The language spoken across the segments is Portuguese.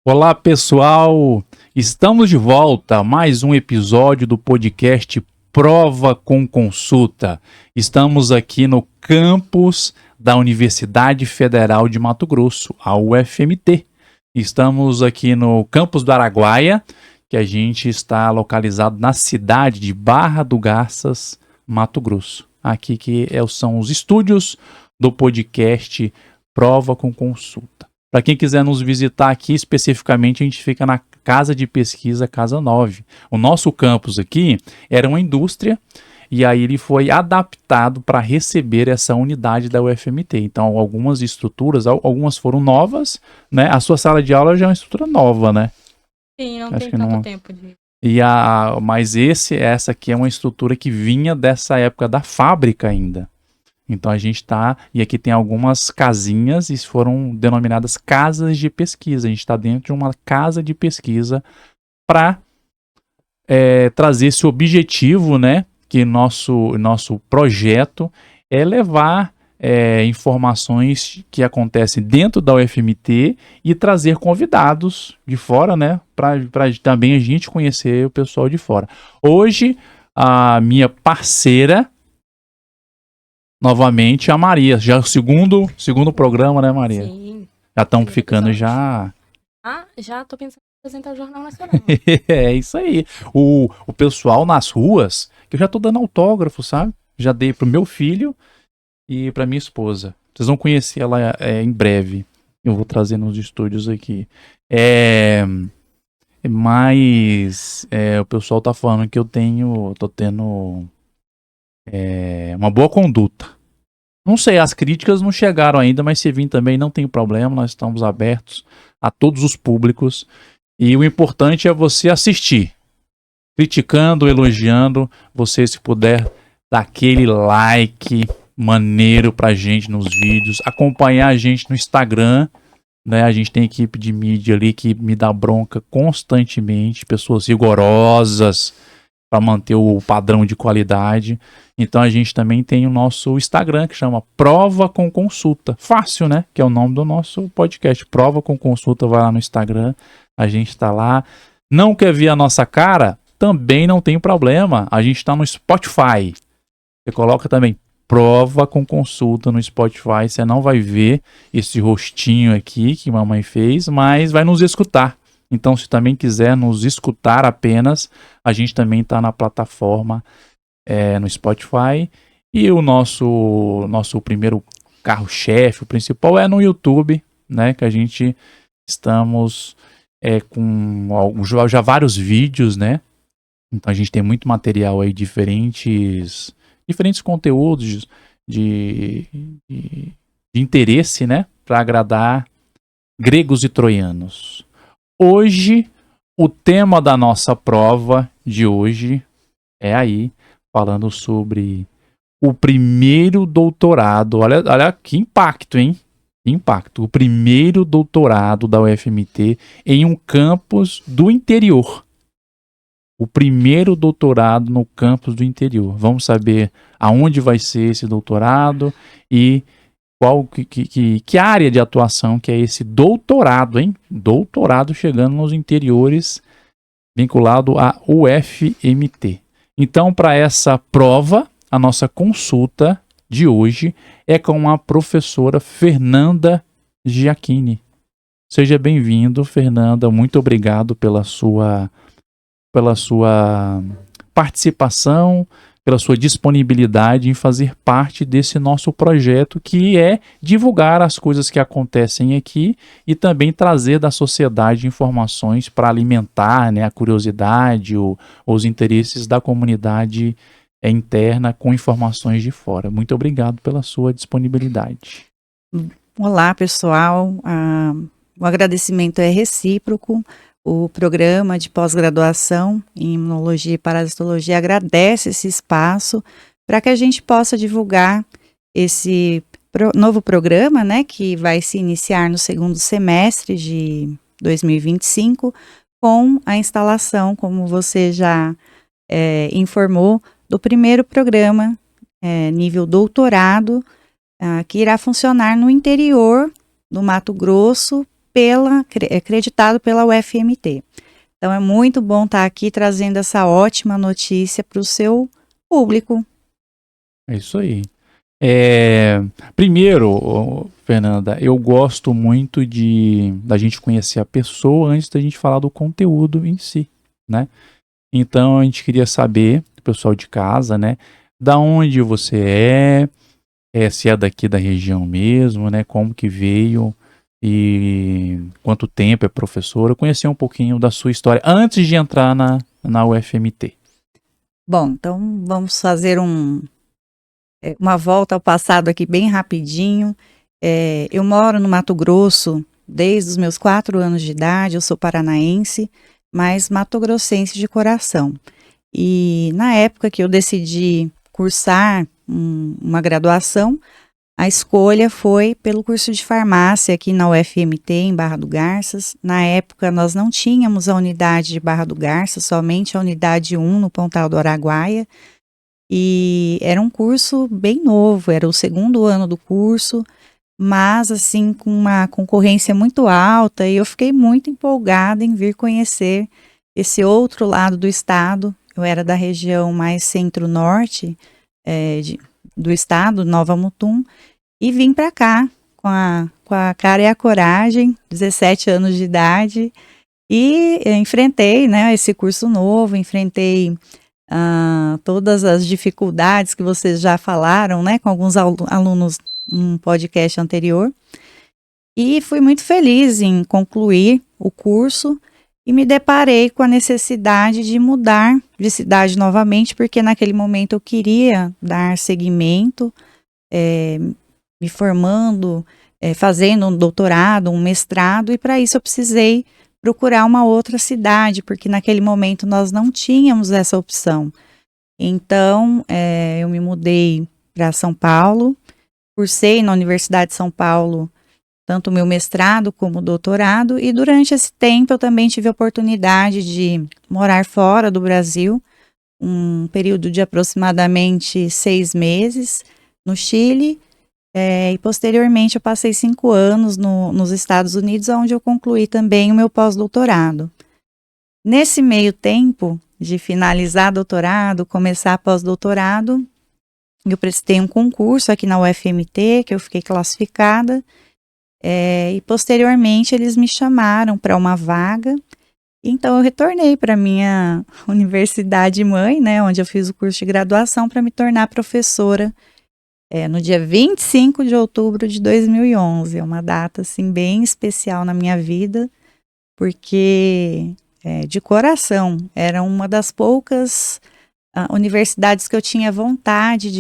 Olá, pessoal! Estamos de volta a mais um episódio do podcast Prova com Consulta. Estamos aqui no campus da Universidade Federal de Mato Grosso, a UFMT. Estamos aqui no campus do Araguaia, que a gente está localizado na cidade de Barra do Garças, Mato Grosso. Aqui são os estúdios do podcast Prova com Consulta. Para quem quiser nos visitar aqui especificamente, a gente fica na Casa de Pesquisa Casa 9. O nosso campus aqui era uma indústria e aí ele foi adaptado para receber essa unidade da UFMT. Então, algumas estruturas, algumas foram novas, né? A sua sala de aula já é uma estrutura nova, né? Sim, não tem tanto tempo de... Mas essa aqui é uma estrutura que vinha dessa época da fábrica ainda. Então a gente está, e aqui tem algumas casinhas e foram denominadas casas de pesquisa. A gente está dentro de uma casa de pesquisa para trazer esse objetivo, né? Que nosso projeto é levar informações que acontecem dentro da UFMT e trazer convidados de fora, né? Para também a gente conhecer o pessoal de fora. Hoje, a minha parceira... Novamente a Maria, já o segundo programa, né, Maria? Sim. Já estamos ficando já... Já tô pensando em apresentar o Jornal Nacional. É isso aí. O pessoal nas ruas, que eu já tô dando autógrafo, sabe? Já dei pro meu filho e pra minha esposa. Vocês vão conhecer ela em breve. Eu vou trazer nos estúdios aqui. Mas o pessoal tá falando que tô tendo... uma boa conduta. Não sei, as críticas não chegaram ainda, mas se vir também não tem problema, nós estamos abertos a todos os públicos e o importante é você assistir, criticando, elogiando, você se puder dar aquele like maneiro pra gente nos vídeos, acompanhar a gente no Instagram, né? A gente tem equipe de mídia ali que me dá bronca constantemente, pessoas rigorosas para manter o padrão de qualidade. Então a gente também tem o nosso Instagram, que chama Prova com Consulta. Fácil, né? Que é o nome do nosso podcast. Prova com Consulta, vai lá no Instagram. A gente está lá. Não quer ver a nossa cara? Também não tem problema. A gente está no Spotify. Você coloca também Prova com Consulta no Spotify. Você não vai ver esse rostinho aqui que mamãe fez, mas vai nos escutar. Então, se também quiser nos escutar apenas, a gente também está na plataforma no Spotify. E o nosso primeiro carro-chefe, o principal, é no YouTube, né? Que a gente estamos com já vários vídeos, né? Então, a gente tem muito material aí, diferentes conteúdos de interesse, né? Para agradar gregos e troianos. Hoje, o tema da nossa prova de hoje falando sobre o primeiro doutorado. Olha que impacto, hein? Impacto. O primeiro doutorado da UFMT em um campus do interior. O primeiro doutorado no campus do interior. Vamos saber aonde vai ser esse doutorado e que área de atuação que é esse doutorado, hein? Doutorado chegando nos interiores, vinculado à UFMT. Então, para essa prova, a nossa consulta de hoje é com a professora Fernanda Giacchini. Seja bem-vindo, Fernanda. Muito obrigado pela sua participação, pela sua disponibilidade em fazer parte desse nosso projeto, que é divulgar as coisas que acontecem aqui e também trazer da sociedade informações para alimentar, né, a curiosidade, os interesses da comunidade interna com informações de fora. Muito obrigado pela sua disponibilidade. Olá, pessoal. O agradecimento é recíproco. O programa de pós-graduação em Imunologia e Parasitologia agradece esse espaço para que a gente possa divulgar esse novo programa, né, que vai se iniciar no segundo semestre de 2025, com a instalação, como você já informou, do primeiro programa nível doutorado, que irá funcionar no interior do Mato Grosso, acreditado pela UFMT. Então é muito bom estar aqui trazendo essa ótima notícia para o seu público. É isso aí. Primeiro, Fernanda, eu gosto muito da gente conhecer a pessoa antes da gente falar do conteúdo em si, né? Então a gente queria saber, o pessoal de casa, né? Da onde você se é daqui da região mesmo, né? Como que veio e quanto tempo é professora, conhecer um pouquinho da sua história antes de entrar na UFMT. Bom, então vamos fazer uma volta ao passado aqui bem rapidinho. Eu moro no Mato Grosso desde os meus 4 anos de idade, eu sou paranaense, mas mato-grossense de coração. E na época que eu decidi cursar uma graduação, a escolha foi pelo curso de farmácia aqui na UFMT, em Barra do Garças. Na época, nós não tínhamos a unidade de Barra do Garças, somente a unidade 1 no Pontal do Araguaia. E era um curso bem novo, era o 2º ano do curso, mas assim, com uma concorrência muito alta, e eu fiquei muito empolgada em vir conhecer esse outro lado do estado. Eu era da região mais centro-norte do estado, Nova Mutum, e vim para cá com a cara e a coragem, 17 anos de idade, e enfrentei, né, esse curso novo, enfrentei todas as dificuldades que vocês já falaram, né, com alguns alunos num podcast anterior, e fui muito feliz em concluir o curso e me deparei com a necessidade de mudar de cidade novamente, porque naquele momento eu queria dar seguimento, me formando, fazendo um doutorado, um mestrado, e para isso eu precisei procurar uma outra cidade, porque naquele momento nós não tínhamos essa opção. Então, eu me mudei para São Paulo, cursei na Universidade de São Paulo tanto o meu mestrado como o doutorado, e durante esse tempo eu também tive a oportunidade de morar fora do Brasil, um período de aproximadamente 6 meses no Chile, e posteriormente eu passei 5 anos nos Estados Unidos, onde eu concluí também o meu pós-doutorado. Nesse meio tempo de finalizar doutorado, começar pós-doutorado, eu prestei um concurso aqui na UFMT, que eu fiquei classificada, e posteriormente eles me chamaram para uma vaga, então eu retornei para minha universidade mãe, né, onde eu fiz o curso de graduação, para me tornar professora no dia 25 de outubro de 2011. É uma data assim, bem especial na minha vida, porque de coração era uma das poucas universidades que eu tinha vontade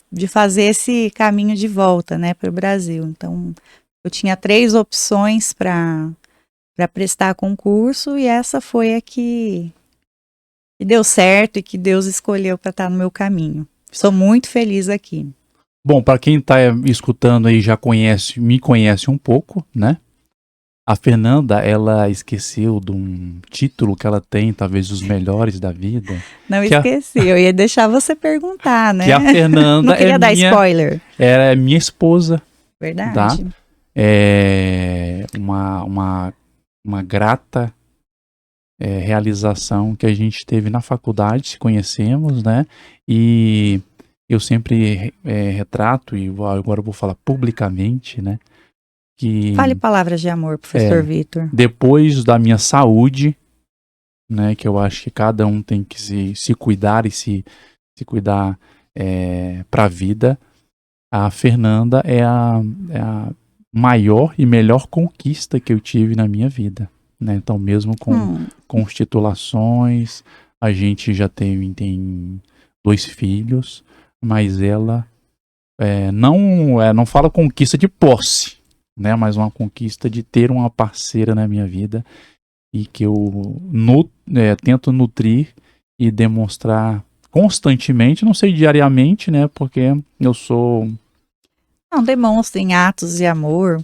de fazer esse caminho de volta, né, para o Brasil. Então, eu tinha 3 opções para prestar concurso, e essa foi a que deu certo e que Deus escolheu para estar no meu caminho. Sou muito feliz aqui. Bom, para quem está escutando aí já me conhece um pouco, né? A Fernanda, ela esqueceu de um título que ela tem, talvez os melhores da vida. Não esqueci, eu ia deixar você perguntar, né? Que a Fernanda não queria dar spoiler. É minha esposa. Verdade. Tá? É uma grata realização que a gente teve na faculdade, se conhecemos, né? E eu sempre retrato, e agora eu vou falar publicamente, né? Que fale palavras de amor, professor Vitor. Depois da minha saúde, né? Que eu acho que cada um tem que se cuidar e se cuidar para a vida. A Fernanda é a maior e melhor conquista que eu tive na minha vida, né? Então, mesmo com as titulações, a gente já tem 2 filhos, mas ela não fala conquista de posse, né? Mas uma conquista de ter uma parceira na minha vida, e que eu tento nutrir e demonstrar constantemente, não sei diariamente, né? Porque eu sou... Não, demonstrem atos de amor,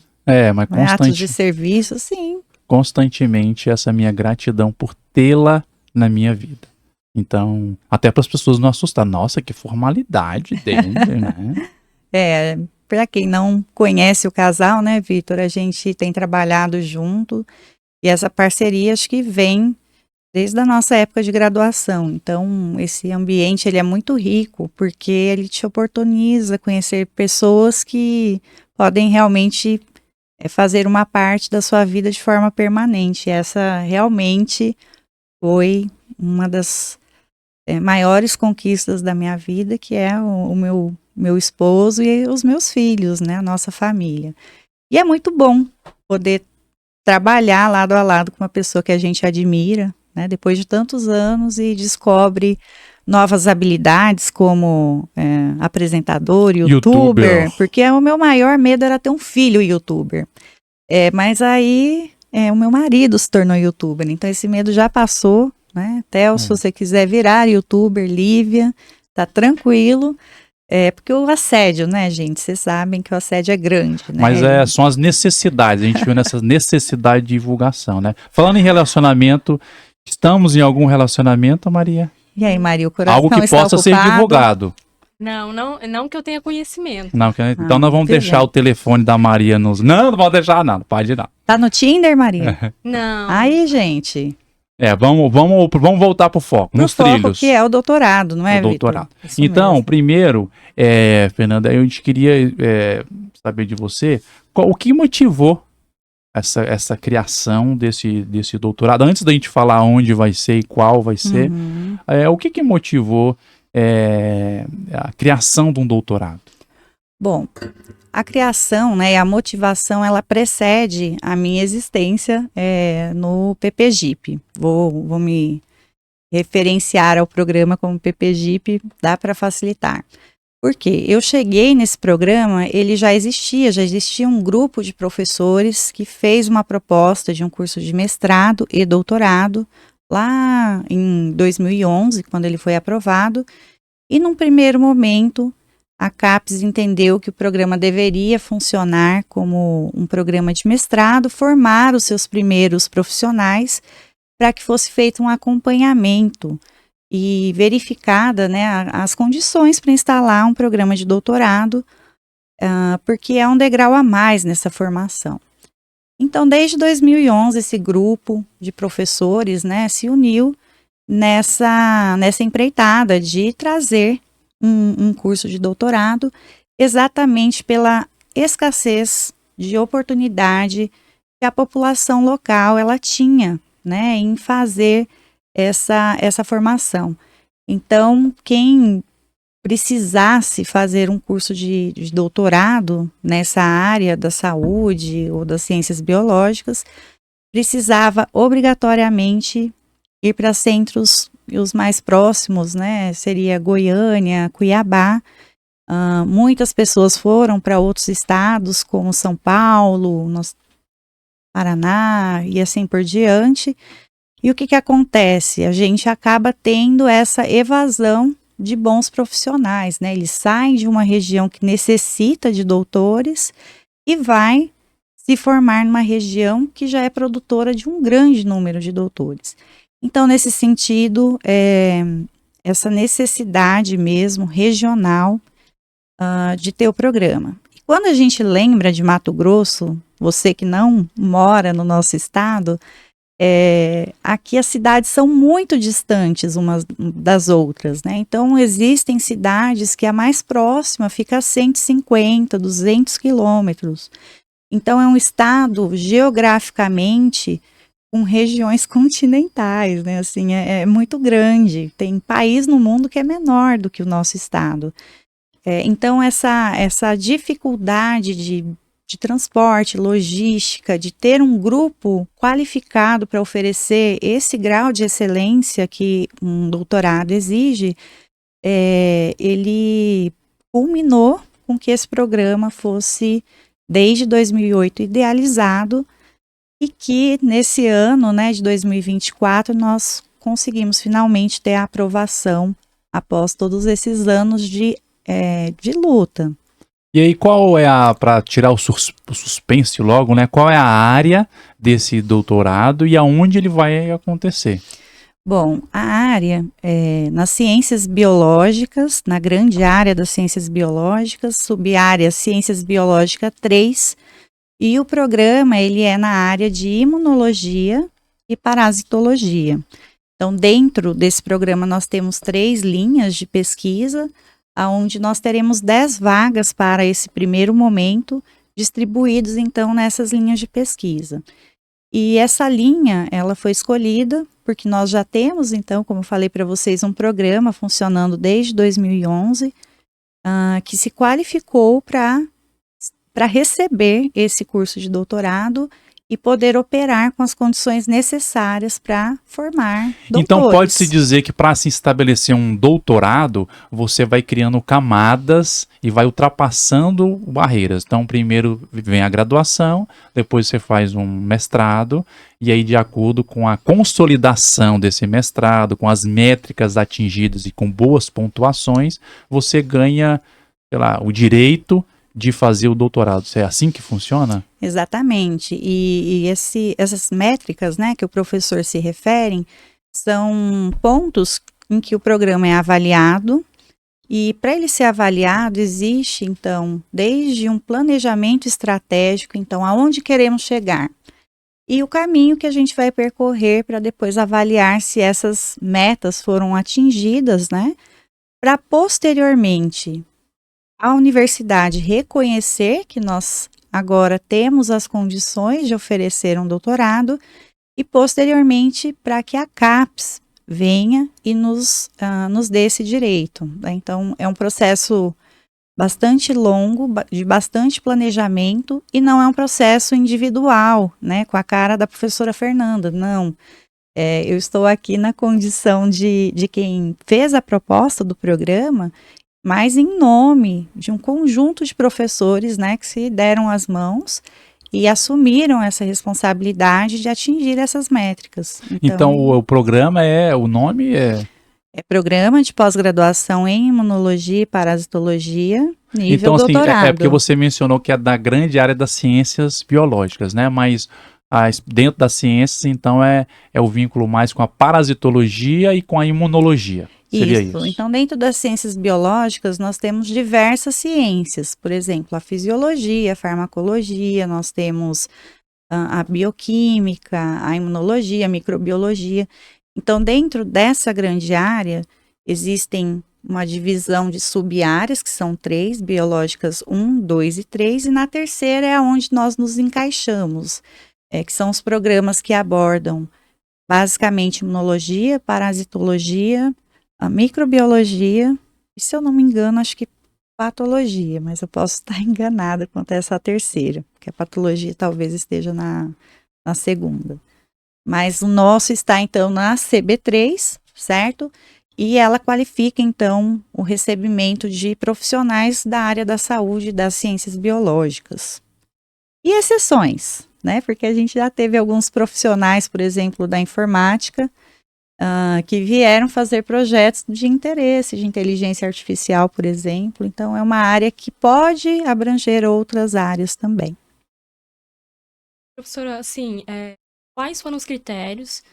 mas atos de serviço, sim. Constantemente essa minha gratidão por tê-la na minha vida. Então, até para as pessoas não assustarem. Nossa, que formalidade dele, né? para quem não conhece o casal, né, Vitor, a gente tem trabalhado junto e essa parceria acho que vem desde a nossa época de graduação. Então, esse ambiente ele é muito rico porque ele te oportuniza conhecer pessoas que podem realmente fazer uma parte da sua vida de forma permanente. Essa realmente foi uma das maiores conquistas da minha vida, que é o meu esposo e os meus filhos, né, a nossa família. E é muito bom poder trabalhar lado a lado com uma pessoa que a gente admira, né, depois de tantos anos e descobre novas habilidades como apresentador, youtuber, porque o meu maior medo era ter um filho youtuber. Mas aí o meu marido se tornou youtuber, então esse medo já passou, né? Theo, se você quiser virar youtuber, Lívia, tá tranquilo. Porque o assédio, né, gente? Vocês sabem que o assédio é grande, né? Mas são as necessidades, a gente viu nessa necessidade de divulgação, né? Falando em relacionamento, estamos em algum relacionamento, Maria? E aí, Maria, o coração algo que está possa ocupado? ser divulgado. Não que eu tenha conhecimento. Não, então nós vamos deixar o telefone da Maria nos... Não vamos deixar, não pode não. Tá no Tinder, Maria? Não. Aí, gente... Vamos voltar pro foco, nos trilhos. Que é o doutorado, não é, Vitor? O doutorado. Então, mesmo. Primeiro, Fernanda, eu queria saber de você, o que motivou essa criação desse doutorado? Antes da gente falar onde vai ser e qual vai ser, o que motivou a criação de um doutorado? Bom, a criação, né, a motivação, ela precede a minha existência no PPGIP. Vou me referenciar ao programa como PPGIP, dá para facilitar. Por quê? Eu cheguei nesse programa, ele já existia um grupo de professores que fez uma proposta de um curso de mestrado e doutorado lá em 2011, quando ele foi aprovado, e num primeiro momento a CAPES entendeu que o programa deveria funcionar como um programa de mestrado, formar os seus primeiros profissionais para que fosse feito um acompanhamento e verificada, né, as condições para instalar um programa de doutorado, porque é um degrau a mais nessa formação. Então, desde 2011, esse grupo de professores, né, se uniu nessa empreitada de trazer um curso de doutorado, exatamente pela escassez de oportunidade que a população local ela tinha, né, em fazer essa formação. Então, quem precisasse fazer um curso de doutorado nessa área da saúde ou das ciências biológicas, precisava obrigatoriamente ir para centros, os mais próximos, né, seria Goiânia, Cuiabá. Muitas pessoas foram para outros estados, como São Paulo, Paraná e assim por diante. E o que acontece? A gente acaba tendo essa evasão de bons profissionais, né? Eles saem de uma região que necessita de doutores e vai se formar numa região que já é produtora de um grande número de doutores. Então, nesse sentido, essa necessidade mesmo regional de ter o programa. E quando a gente lembra de Mato Grosso, você que não mora no nosso estado, aqui as cidades são muito distantes umas das outras, né? Então, existem cidades que a mais próxima fica a 150, 200 quilômetros. Então, é um estado geograficamente com regiões continentais, né? Assim, é muito grande. Tem país no mundo que é menor do que o nosso estado. Então, essa dificuldade de transporte, logística, de ter um grupo qualificado para oferecer esse grau de excelência que um doutorado exige, ele culminou com que esse programa fosse, desde 2008, idealizado e que nesse ano, né, de 2024, nós conseguimos finalmente ter a aprovação após todos esses anos de luta. E aí, qual é para tirar o suspense logo, né? Qual é a área desse doutorado e aonde ele vai acontecer? Bom, a área nas ciências biológicas, na grande área das ciências biológicas, subárea Ciências Biológicas 3, e o programa ele é na área de imunologia e parasitologia. Então, dentro desse programa, nós temos 3 linhas de pesquisa, onde nós teremos 10 vagas para esse primeiro momento, distribuídos, então, nessas linhas de pesquisa. E essa linha, ela foi escolhida porque nós já temos, então, como eu falei para vocês, um programa funcionando desde 2011, que se qualificou para receber esse curso de doutorado e poder operar com as condições necessárias para formar doutores. Então pode-se dizer que para se estabelecer um doutorado, você vai criando camadas e vai ultrapassando barreiras. Então primeiro vem a graduação, depois você faz um mestrado, e aí de acordo com a consolidação desse mestrado, com as métricas atingidas e com boas pontuações, você ganha, sei lá, o direito de fazer o doutorado. É assim que funciona? Exatamente. E essas métricas, né, que o professor se refere, são pontos em que o programa é avaliado. E para ele ser avaliado, existe, então, desde um planejamento estratégico, então, aonde queremos chegar. E o caminho que a gente vai percorrer para depois avaliar se essas metas foram atingidas, né, para posteriormente a universidade reconhecer que nós agora temos as condições de oferecer um doutorado e, posteriormente, para que a CAPES venha e nos dê esse direito. Né? Então, é um processo bastante longo, de bastante planejamento, e não é um processo individual, né, com a cara da professora Fernanda, não. Eu estou aqui na condição de quem fez a proposta do programa, mas em nome de um conjunto de professores, né, que se deram as mãos e assumiram essa responsabilidade de atingir essas métricas. Então o programa o nome é... É Programa de Pós-Graduação em Imunologia e Parasitologia, nível então, assim, doutorado. é porque você mencionou que é da grande área das ciências biológicas, né, mas dentro das ciências, então, é o vínculo mais com a parasitologia e com a imunologia. Seria isso. Então, dentro das ciências biológicas, nós temos diversas ciências, por exemplo, a fisiologia, a farmacologia, nós temos a bioquímica, a imunologia, a microbiologia. Então, dentro dessa grande área, existem uma divisão de sub-áreas, que são 3, biológicas 1, 2 e 3, e na terceira é onde nós nos encaixamos, que são os programas que abordam basicamente imunologia, parasitologia, a microbiologia, e se eu não me engano, acho que patologia, mas eu posso estar enganada quanto a essa terceira, porque a patologia talvez esteja na segunda. Mas o nosso está, então, na CB3, certo? E ela qualifica, então, o recebimento de profissionais da área da saúde e das ciências biológicas. E exceções, né? Porque a gente já teve alguns profissionais, por exemplo, da informática, que vieram fazer projetos de interesse, de inteligência artificial, por exemplo. Então, é uma área que pode abranger outras áreas também. Professora, assim, quais foram os critérios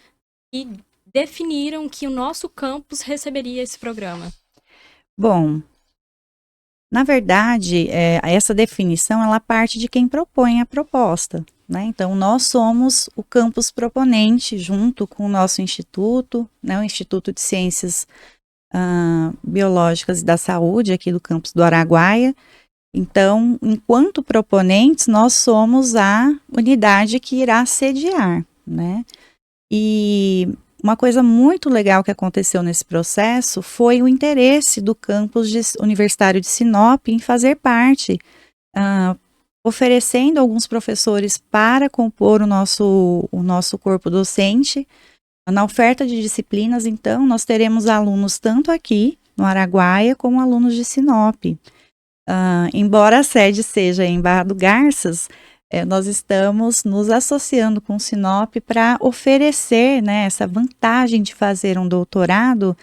que definiram que o nosso campus receberia esse programa? Bom, na verdade, essa definição, ela parte de quem propõe a proposta. Né? Então, nós somos o campus proponente, junto com o nosso instituto, né, o Instituto de Ciências Biológicas e da Saúde, aqui do campus do Araguaia. Então, enquanto proponentes, nós somos a unidade que irá sediar. Né? E uma coisa muito legal que aconteceu nesse processo foi o interesse do campus universitário de Sinop em fazer parte, oferecendo alguns professores para compor o nosso corpo docente. Na oferta de disciplinas, então, nós teremos alunos tanto aqui no Araguaia como alunos de Sinop. Embora a sede seja em Barra do Garças, nós estamos nos associando com o Sinop para oferecer, né, essa vantagem de fazer um doutorado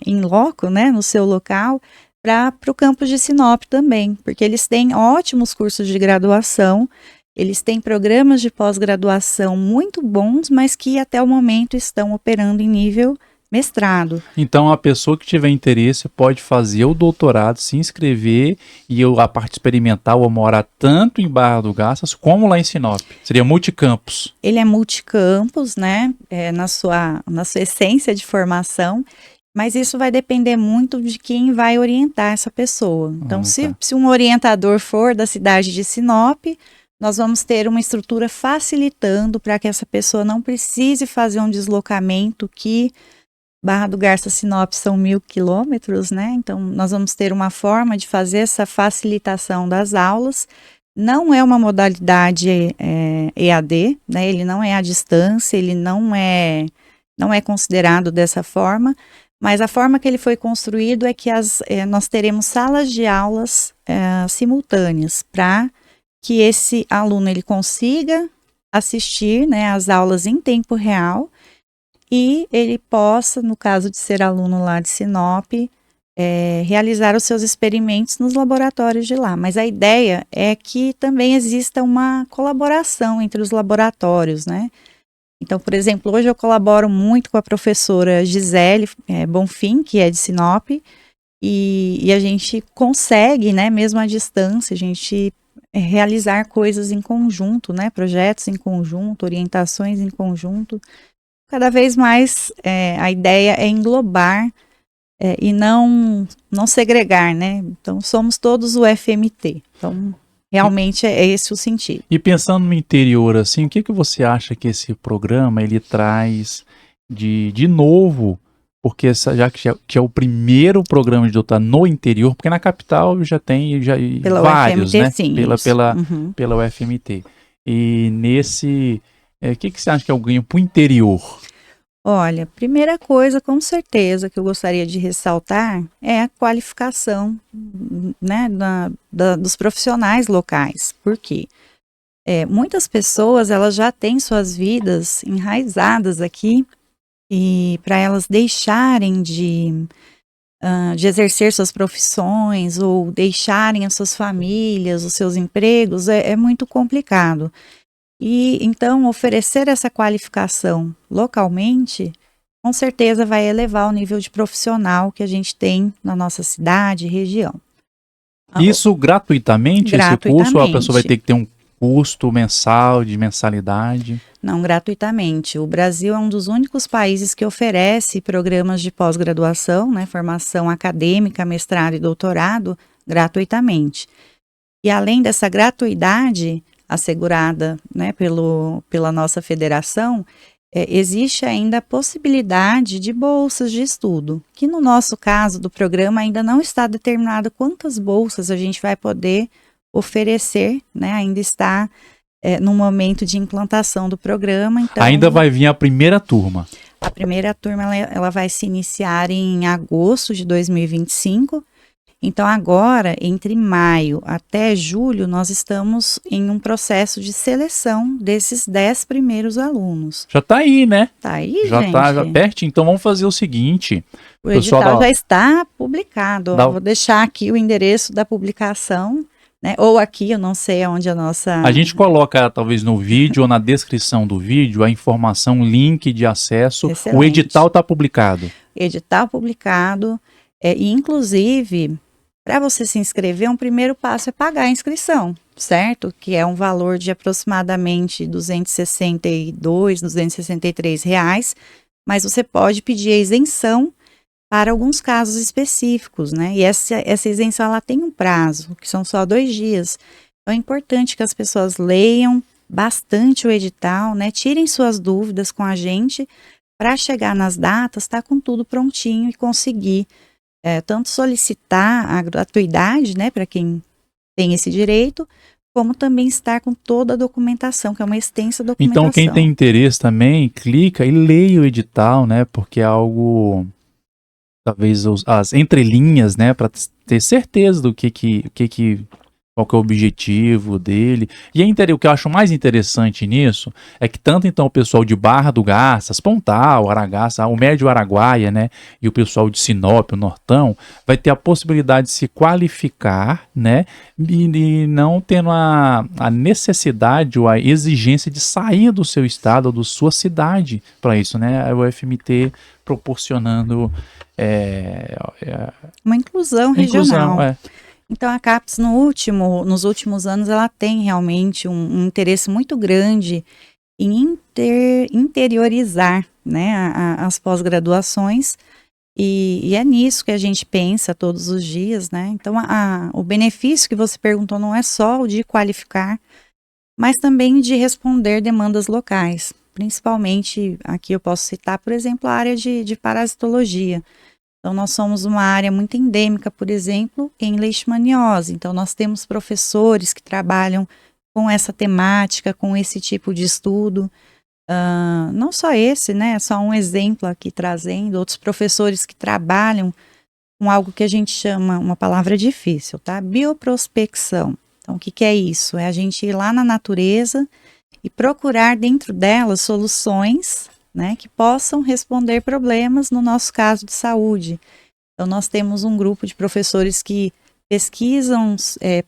em loco, né, no seu local, para o campus de Sinop também, porque eles têm ótimos cursos de graduação Eles têm programas de pós-graduação muito bons, mas que até o momento estão operando em nível mestrado. Então, a pessoa que tiver interesse pode fazer o doutorado, se inscrever e a parte experimental ou morar tanto em Barra do Garças como lá em Sinop. Seria multicampus. Ele é multicampus, né, na sua essência de formação, mas isso vai depender muito de quem vai orientar essa pessoa. Então, Tá. se um orientador for da cidade de Sinop, nós vamos ter uma estrutura facilitando para que essa pessoa não precise fazer um deslocamento que Barra do Garça Sinop são 1.000 quilômetros, né? Então, nós vamos ter uma forma de fazer essa facilitação das aulas. Não é uma modalidade EAD, né? Ele não é à distância, ele não é considerado dessa forma, mas a forma que ele foi construído é que nós teremos salas de aulas simultâneas para que esse aluno ele consiga assistir, né, às aulas em tempo real e ele possa, no caso de ser aluno lá de Sinop, realizar os seus experimentos nos laboratórios de lá. Mas a ideia é que também exista uma colaboração entre os laboratórios, né? Então, por exemplo, hoje eu colaboro muito com a professora Gisele Bonfim, que é de Sinop, e a gente consegue, né, mesmo à distância, a gente realizar coisas em conjunto, né, projetos em conjunto, orientações em conjunto. Cada vez mais a ideia é englobar e não segregar, né? Então, somos todos o FMT. Então, realmente é esse o sentido. E pensando no interior, assim, o que você acha que esse programa ele traz de novo? Porque já que é o primeiro programa de doutorado no interior, porque na capital já tem Pela vários, UFMT, né? sim. Pela UFMT. E nesse, o que você acha que é o ganho para o interior? Olha, primeira coisa, com certeza, que eu gostaria de ressaltar é a qualificação, né, dos profissionais locais. Por quê? Muitas pessoas, elas já têm suas vidas enraizadas aqui e para elas deixarem de exercer suas profissões ou deixarem as suas famílias, os seus empregos, é muito complicado. E então oferecer essa qualificação localmente, com certeza vai elevar o nível de profissional que a gente tem na nossa cidade e região. Isso gratuitamente, esse curso, ou a pessoa vai ter que ter um custo mensal, de mensalidade? Não, gratuitamente. O Brasil é um dos únicos países que oferece programas de pós-graduação, né, formação acadêmica, mestrado e doutorado, gratuitamente. E além dessa gratuidade assegurada, né, pela nossa federação, existe ainda a possibilidade de bolsas de estudo, que no nosso caso do programa ainda não está determinado quantas bolsas a gente vai poder oferecer, né, ainda está no momento de implantação do programa. Então, ainda vai vir a primeira turma. A primeira turma ela vai se iniciar em agosto de 2025. Então, agora, entre maio até julho, nós estamos em um processo de seleção desses 10 primeiros alunos. Já está aí, né? Tá aí, já gente? Já perto. Então, vamos fazer o seguinte. O edital já está publicado. Vou deixar aqui o endereço da publicação, né? Ou aqui, eu não sei onde a nossa... A gente coloca, talvez, no vídeo ou na descrição do vídeo, a informação, link de acesso. Excelente. O edital está publicado. Edital publicado. E, inclusive... Para você se inscrever, um primeiro passo é pagar a inscrição, certo? Que é um valor de aproximadamente R$ 262, R$ 263 reais, mas você pode pedir a isenção para alguns casos específicos, né? E essa isenção ela tem um prazo, que são só 2 dias. Então é importante que as pessoas leiam bastante o edital, né? Tirem suas dúvidas com a gente para chegar nas datas, tá com tudo prontinho e conseguir tanto solicitar a gratuidade, né, para quem tem esse direito, como também estar com toda a documentação, que é uma extensa documentação. Então, quem tem interesse também, clica e leia o edital, né, porque é algo, talvez as entrelinhas, né, para ter certeza do que qual que é o objetivo dele. E o que eu acho mais interessante nisso é que tanto então o pessoal de Barra do Garças, Pontal, Aragaça, o Médio Araguaia, né, e o pessoal de Sinop, o Nortão, vai ter a possibilidade de se qualificar, né, e não tendo a necessidade ou a exigência de sair do seu estado ou da sua cidade para isso, né, a UFMT proporcionando Uma inclusão regional. inclusão. Então, a CAPES, nos últimos anos, ela tem realmente um interesse muito grande em interiorizar, né, as pós-graduações, e é nisso que a gente pensa todos os dias, né? Então, o benefício que você perguntou não é só o de qualificar, mas também de responder demandas locais. Principalmente, aqui eu posso citar, por exemplo, a área de parasitologia. Então, nós somos uma área muito endêmica, por exemplo, em leishmaniose. Então, nós temos professores que trabalham com essa temática, com esse tipo de estudo. Não só esse, né? Só um exemplo aqui trazendo. Outros professores que trabalham com algo que a gente chama, uma palavra difícil, tá? Bioprospecção. Então, o que é isso? É a gente ir lá na natureza e procurar dentro dela soluções, né, que possam responder problemas, no nosso caso de saúde. Então, nós temos um grupo de professores que pesquisam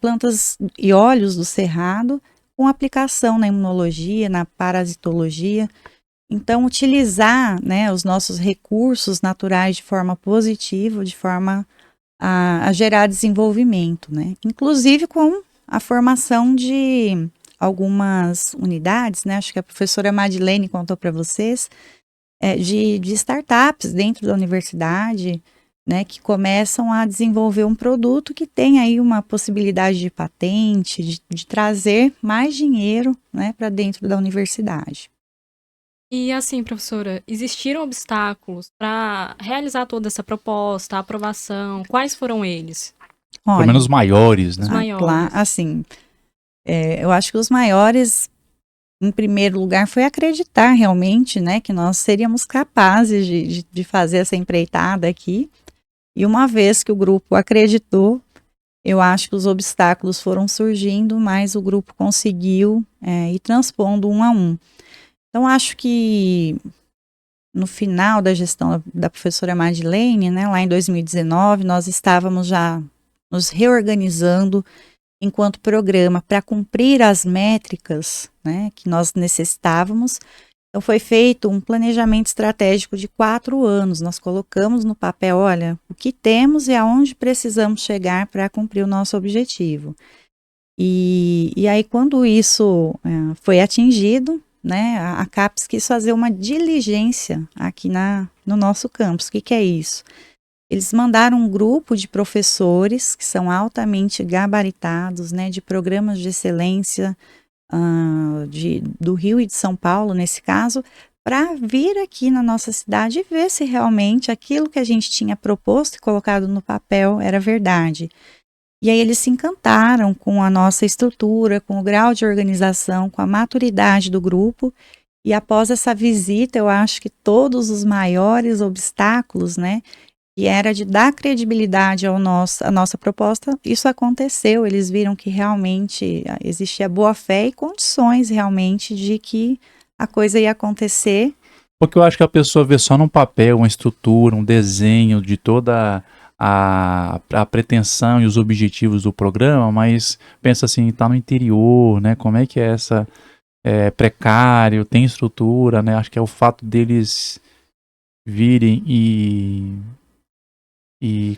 plantas e óleos do cerrado com aplicação na imunologia, na parasitologia. Então, utilizar, né, os nossos recursos naturais de forma positiva, de forma a gerar desenvolvimento, né? Inclusive com a formação de algumas unidades, né? Acho que a professora Madeleine contou para vocês, de startups dentro da universidade, né? Que começam a desenvolver um produto que tem aí uma possibilidade de patente, de trazer mais dinheiro, né, para dentro da universidade. E assim, professora, existiram obstáculos para realizar toda essa proposta, a aprovação? Quais foram eles? Pelo Olha, menos os maiores, né? Os maiores. Assim, eu acho que os maiores, em primeiro lugar, foi acreditar realmente, né, que nós seríamos capazes de fazer essa empreitada aqui. E uma vez que o grupo acreditou, eu acho que os obstáculos foram surgindo, mas o grupo conseguiu ir transpondo um a um. Então, acho que no final da gestão da professora Madeleine, né, lá em 2019, nós estávamos já nos reorganizando enquanto programa para cumprir as métricas, né, que nós necessitávamos. Então, foi feito um planejamento estratégico de 4 anos. Nós colocamos no papel, olha, o que temos e aonde precisamos chegar para cumprir o nosso objetivo. E aí, quando isso foi atingido, né, a CAPES quis fazer uma diligência aqui no nosso campus. O que é isso? Eles mandaram um grupo de professores que são altamente gabaritados, né, de programas de excelência do Rio e de São Paulo, nesse caso, para vir aqui na nossa cidade e ver se realmente aquilo que a gente tinha proposto e colocado no papel era verdade. E aí eles se encantaram com a nossa estrutura, com o grau de organização, com a maturidade do grupo. E após essa visita, eu acho que todos os maiores obstáculos, né, que era de dar credibilidade à nossa proposta, isso aconteceu. Eles viram que realmente existia boa fé e condições realmente de que a coisa ia acontecer. Porque eu acho que a pessoa vê só num papel, uma estrutura, um desenho de toda a pretensão e os objetivos do programa, mas pensa assim, tá no interior, né? Como é que é essa precário, tem estrutura, né? Acho que é o fato deles virem e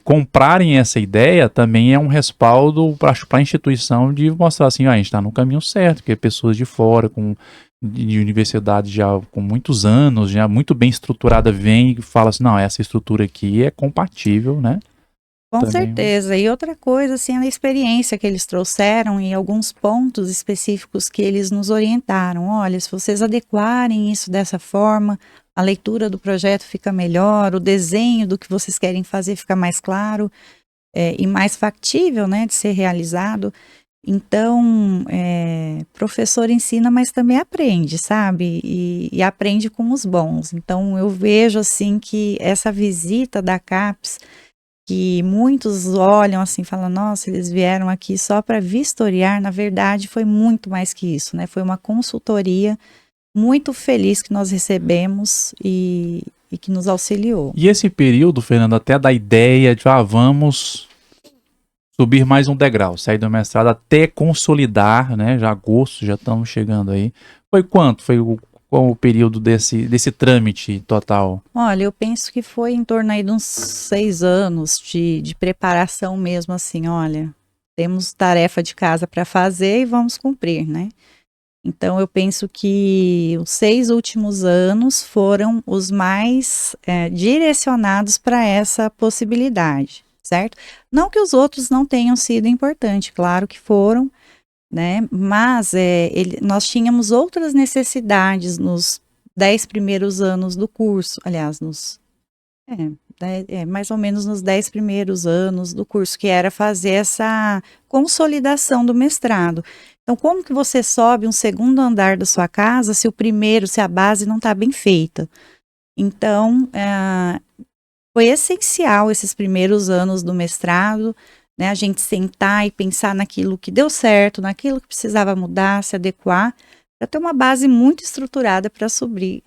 comprarem essa ideia também é um respaldo para a instituição de mostrar assim, a gente está no caminho certo, porque pessoas de fora, de universidade já com muitos anos, já muito bem estruturada, vem e fala assim, não, essa estrutura aqui é compatível, né? Com Também. certeza. E outra coisa, assim, a experiência que eles trouxeram e alguns pontos específicos que eles nos orientaram. Olha, se vocês adequarem isso dessa forma, a leitura do projeto fica melhor, o desenho do que vocês querem fazer fica mais claro e mais factível, né, de ser realizado. Então, professor ensina, mas também aprende, sabe? E aprende com os bons. Então, eu vejo, assim, que essa visita da CAPES que muitos olham assim, falam, nossa, eles vieram aqui só para vistoriar. Na verdade, foi muito mais que isso, né? Foi uma consultoria muito feliz que nós recebemos e que nos auxiliou. E esse período, Fernando, até da ideia de, vamos subir mais um degrau, sair do mestrado até consolidar, né? Já agosto, já estamos chegando aí. Foi quanto? Qual o período desse trâmite total? Olha, eu penso que foi em torno aí de uns 6 anos de preparação mesmo, assim, olha, temos tarefa de casa para fazer e vamos cumprir, né? Então, eu penso que os 6 últimos anos foram os mais direcionados para essa possibilidade, certo? Não que os outros não tenham sido importantes, claro que foram, né? Mas nós tínhamos outras necessidades nos 10 primeiros anos do curso, aliás, mais ou menos nos 10 primeiros anos do curso, que era fazer essa consolidação do mestrado. Então, como que você sobe um segundo andar da sua casa se a base não está bem feita? Então, foi essencial esses primeiros anos do mestrado, né, a gente sentar e pensar naquilo que deu certo, naquilo que precisava mudar, se adequar, para ter uma base muito estruturada para subir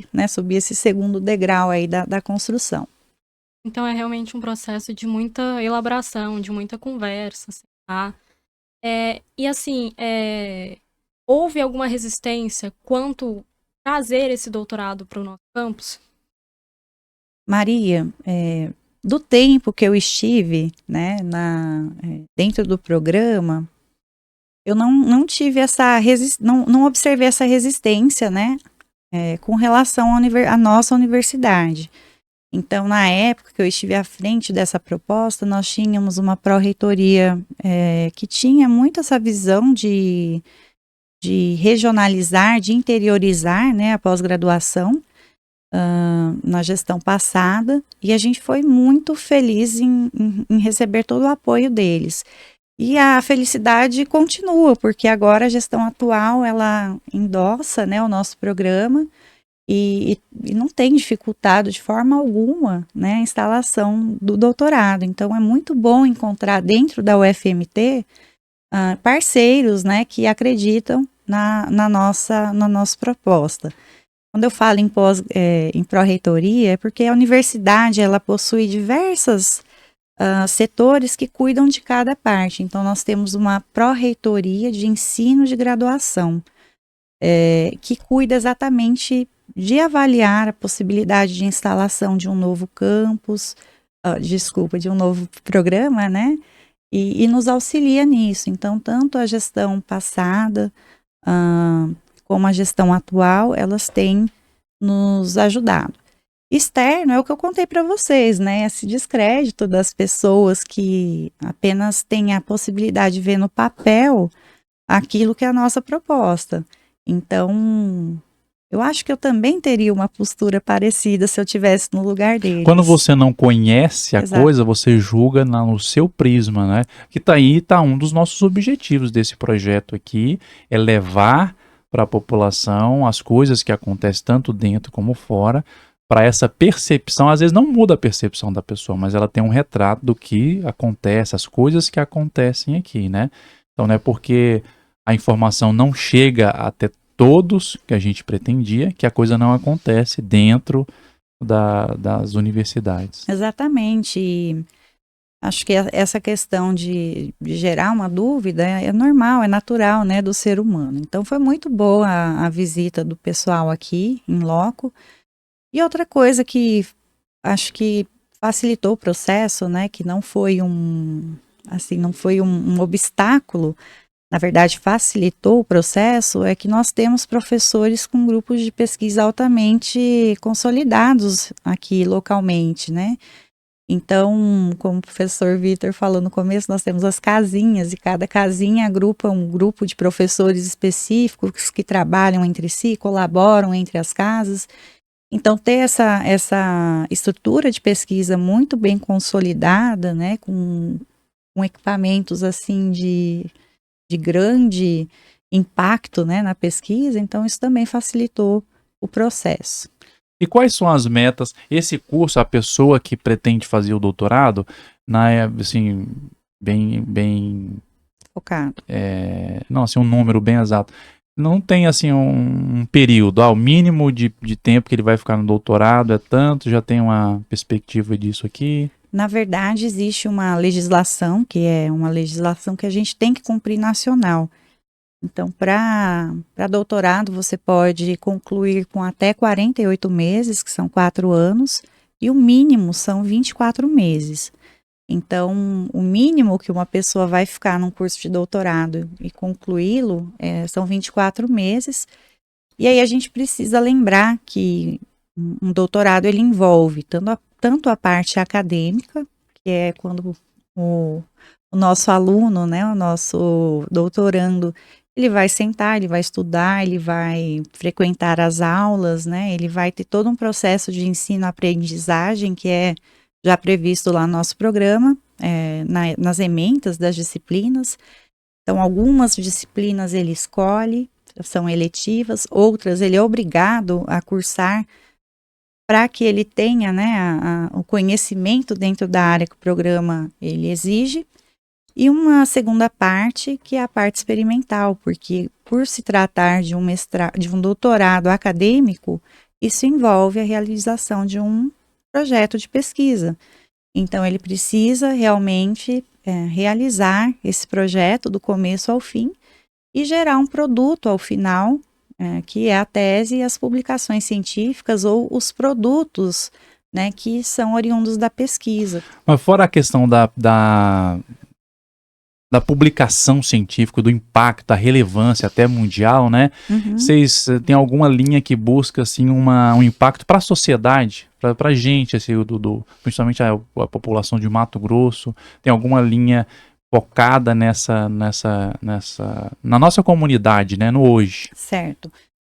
esse segundo degrau aí da construção. Então é realmente um processo de muita elaboração, de muita conversa, assim, tá? E assim, houve alguma resistência quanto trazer esse doutorado para o nosso campus? Maria, do tempo que eu estive, né, dentro do programa, eu não tive não observei essa resistência, né, com relação à nossa universidade. Então, na época que eu estive à frente dessa proposta, nós tínhamos uma pró-reitoria que tinha muito essa visão de regionalizar, de interiorizar, né, a pós-graduação na gestão passada, e a gente foi muito feliz em receber todo o apoio deles. E a felicidade continua, porque agora a gestão atual, ela endossa, né, o nosso programa, e não tem dificultado de forma alguma, né, a instalação do doutorado. Então, é muito bom encontrar dentro da UFMT parceiros, né, que acreditam na nossa proposta. Quando eu falo em pró-reitoria, é porque a universidade ela possui diversos setores que cuidam de cada parte. Então, nós temos uma pró-reitoria de ensino de graduação, que cuida exatamente de avaliar a possibilidade de instalação de um novo campus, de um novo programa, né? E nos auxilia nisso. Então, tanto a gestão passada como a gestão atual, elas têm nos ajudado. Externo é o que eu contei para vocês, né? Esse descrédito das pessoas que apenas têm a possibilidade de ver no papel aquilo que é a nossa proposta. Então, eu acho que eu também teria uma postura parecida se eu estivesse no lugar deles. Quando você não conhece a coisa, você julga no seu prisma, né? Que tá um dos nossos objetivos desse projeto aqui, é levar para a população as coisas que acontecem tanto dentro como fora, para essa percepção. Às vezes não muda a percepção da pessoa, mas ela tem um retrato do que acontece, as coisas que acontecem aqui, né? Então não é porque a informação não chega até todos que a gente pretendia, que a coisa não acontece dentro das universidades. Exatamente. E acho que essa questão de gerar uma dúvida é normal, é natural, né, do ser humano. Então foi muito boa a visita do pessoal aqui em loco. E outra coisa que acho que facilitou o processo, né, que não foi um obstáculo, na verdade facilitou o processo, é que nós temos professores com grupos de pesquisa altamente consolidados aqui localmente, né? Então, como o professor Vitor falou no começo, nós temos as casinhas, e cada casinha agrupa um grupo de professores específicos que trabalham entre si, colaboram entre as casas. Então, ter essa estrutura de pesquisa muito bem consolidada, né, com equipamentos assim de grande impacto, né, na pesquisa, então isso também facilitou o processo. E quais são as metas? Esse curso, a pessoa que pretende fazer o doutorado, assim, bem Focado. não, assim, um número bem exato. Não tem, assim, um período, o mínimo de tempo que ele vai ficar no doutorado é tanto, já tem uma perspectiva disso aqui. Na verdade, existe uma legislação, que é uma legislação que a gente tem que cumprir nacional. Então, para doutorado, você pode concluir com até 48 meses, que são 4 anos, e o mínimo são 24 meses. Então, o mínimo que uma pessoa vai ficar num curso de doutorado e concluí-lo são 24 meses. E aí a gente precisa lembrar que um doutorado ele envolve tanto a parte acadêmica, que é quando o nosso aluno, né, o nosso doutorando, ele vai sentar, ele vai estudar, ele vai frequentar as aulas, né, ele vai ter todo um processo de ensino-aprendizagem que é já previsto lá no nosso programa, nas ementas das disciplinas. Então, algumas disciplinas ele escolhe, são eletivas, outras ele é obrigado a cursar para que ele tenha, né, o conhecimento dentro da área que o programa ele exige. E uma segunda parte, que é a parte experimental, porque por se tratar de um doutorado acadêmico, isso envolve a realização de um projeto de pesquisa. Então, ele precisa realmente realizar esse projeto do começo ao fim e gerar um produto ao final, que é a tese e as publicações científicas ou os produtos, né, que são oriundos da pesquisa. Mas fora a questão da publicação científica, do impacto, da relevância até mundial, né? Uhum. Vocês têm alguma linha que busca, assim, um impacto para a sociedade, para a gente, assim, principalmente a população de Mato Grosso? Tem alguma linha focada na nossa comunidade, né? No hoje? Certo.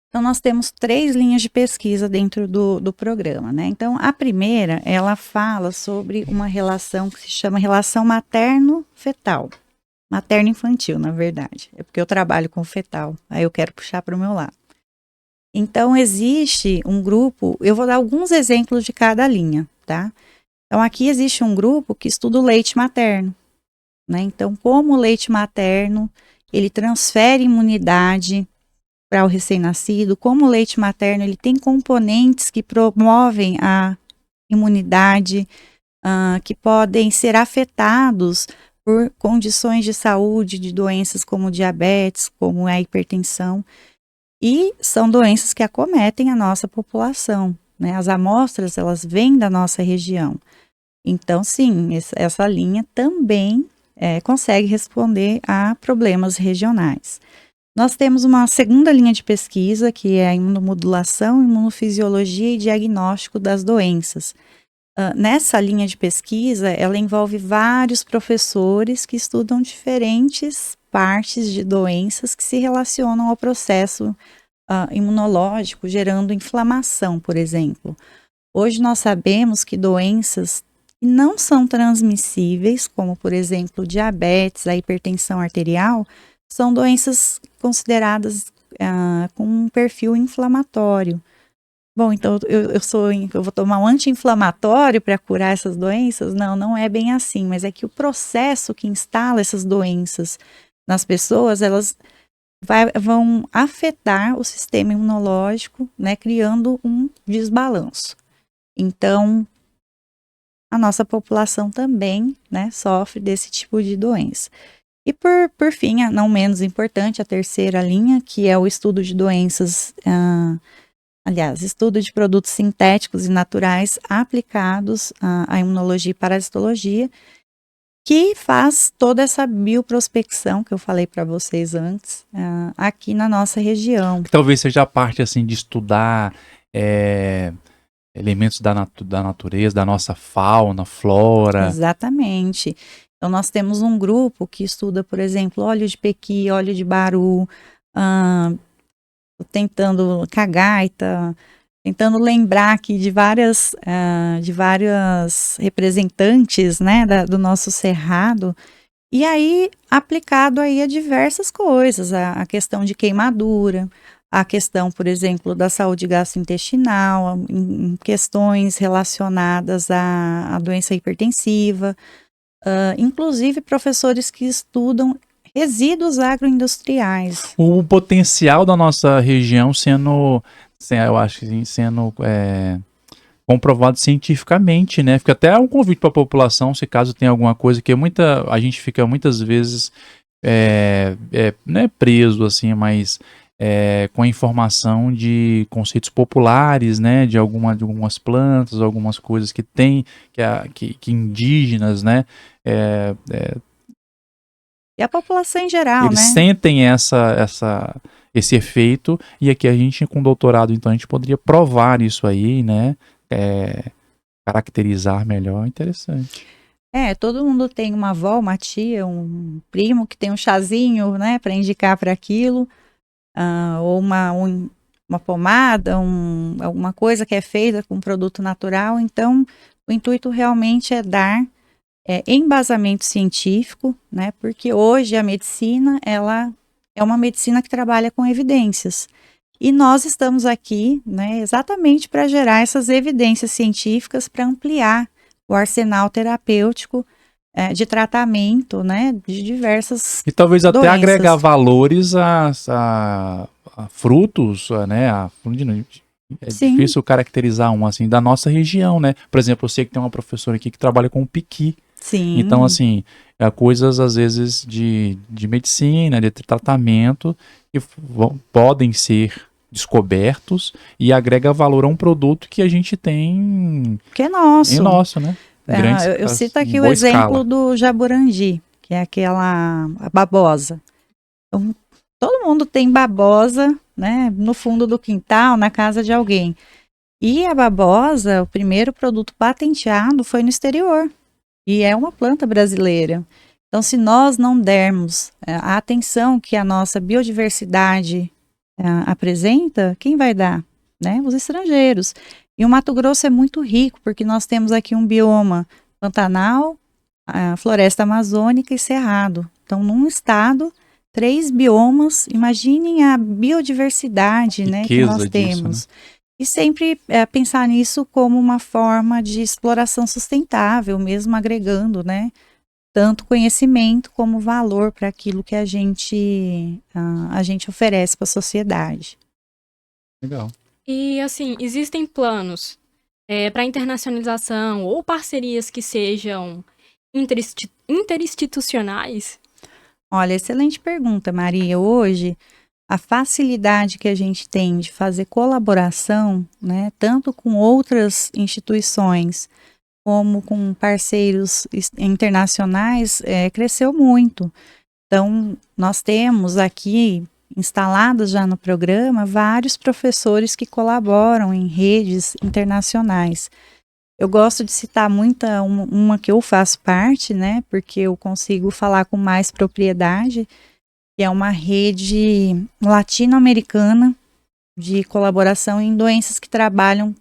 Então, nós temos 3 linhas de pesquisa dentro do programa, né? Então, a primeira, ela fala sobre uma relação que se chama relação materno-fetal. Materno-infantil, na verdade. É porque eu trabalho com fetal, aí eu quero puxar para o meu lado. Então, existe um grupo, eu vou dar alguns exemplos de cada linha, tá? Então, aqui existe um grupo que estuda o leite materno, né? Então, como o leite materno, ele transfere imunidade para o recém-nascido, como o leite materno, ele tem componentes que promovem a imunidade, que podem ser afetados por condições de saúde, de doenças como diabetes, como a hipertensão, e são doenças que acometem a nossa população, né? As amostras, elas vêm da nossa região. Então, sim, essa linha também consegue responder a problemas regionais. Nós temos uma segunda linha de pesquisa, que é a imunomodulação, imunofisiologia e diagnóstico das doenças. Nessa linha de pesquisa, ela envolve vários professores que estudam diferentes partes de doenças que se relacionam ao processo imunológico, gerando inflamação, por exemplo. Hoje nós sabemos que doenças que não são transmissíveis, como por exemplo diabetes, a hipertensão arterial, são doenças consideradas com um perfil inflamatório. Bom, então eu vou tomar um anti-inflamatório para curar essas doenças? Não é bem assim, mas é que o processo que instala essas doenças nas pessoas, elas vão afetar o sistema imunológico, né, criando um desbalanço. Então, a nossa população também, né, sofre desse tipo de doença. E por fim, não menos importante, a terceira linha, que é o estudo de doenças, estudo de produtos sintéticos e naturais aplicados à imunologia e parasitologia, que faz toda essa bioprospecção que eu falei para vocês antes, aqui na nossa região. Talvez seja a parte, assim, de estudar elementos da natureza, da nossa fauna, flora. Exatamente. Então, nós temos um grupo que estuda, por exemplo, óleo de pequi, óleo de baru, cagaita, tentando lembrar aqui de várias representantes, né, do nosso cerrado, e aí aplicado aí a diversas coisas, a questão de queimadura, a questão, por exemplo, da saúde gastrointestinal, em questões relacionadas à doença hipertensiva. inclusive professores que estudam resíduos agroindustriais. O potencial da nossa região eu acho que sendo comprovado cientificamente, né? Fica até um convite para a população, se caso tem alguma coisa que a gente fica muitas vezes não é preso assim, mas com a informação de conceitos populares, né? De algumas plantas, algumas coisas que tem, que indígenas, né? E a população em geral, Eles né? sentem esse efeito, e aqui a gente, com doutorado, então, a gente poderia provar isso aí, né? Caracterizar melhor, interessante. Todo mundo tem uma avó, uma tia, um primo que tem um chazinho, né, para indicar para aquilo, ou uma pomada, alguma coisa que é feita com produto natural. Então, o intuito realmente é dar embasamento científico, né, porque hoje a medicina, ela é uma medicina que trabalha com evidências. E nós estamos aqui, né, exatamente para gerar essas evidências científicas para ampliar o arsenal terapêutico de tratamento, né, de diversas E talvez até doenças. agregar valores a frutos, né? É Sim. difícil caracterizar assim, da nossa região, né? Por exemplo, eu sei que tem uma professora aqui que trabalha com o piqui. Sim. Então, assim, coisas às vezes de medicina, de tratamento, que podem ser descobertos e agrega valor a um produto que a gente tem que é nosso. É nosso, né? Eu cito aqui o exemplo do jaburandi, que é a babosa. Então, todo mundo tem babosa, né, no fundo do quintal, na casa de alguém. E a babosa, o primeiro produto patenteado foi no exterior. E é uma planta brasileira. Então, se nós não dermos a atenção que a nossa biodiversidade apresenta, quem vai dar? Né? Os estrangeiros. E o Mato Grosso é muito rico, porque nós temos aqui um bioma Pantanal, a floresta amazônica e cerrado. Então, num estado, 3 biomas, imaginem a biodiversidade, né, que nós temos. Disso, né? E sempre pensar nisso como uma forma de exploração sustentável, mesmo agregando, né, tanto conhecimento como valor para aquilo que a gente oferece para a sociedade. Legal. E, assim, existem planos para internacionalização ou parcerias que sejam interinstitucionais? Olha, excelente pergunta, Maria. Hoje, a facilidade que a gente tem de fazer colaboração, né, tanto com outras instituições como com parceiros internacionais, cresceu muito. Então, nós temos aqui, instalados já no programa, vários professores que colaboram em redes internacionais. Eu gosto de citar uma que eu faço parte, né, porque eu consigo falar com mais propriedade, que é uma rede latino-americana de colaboração em doenças que trabalham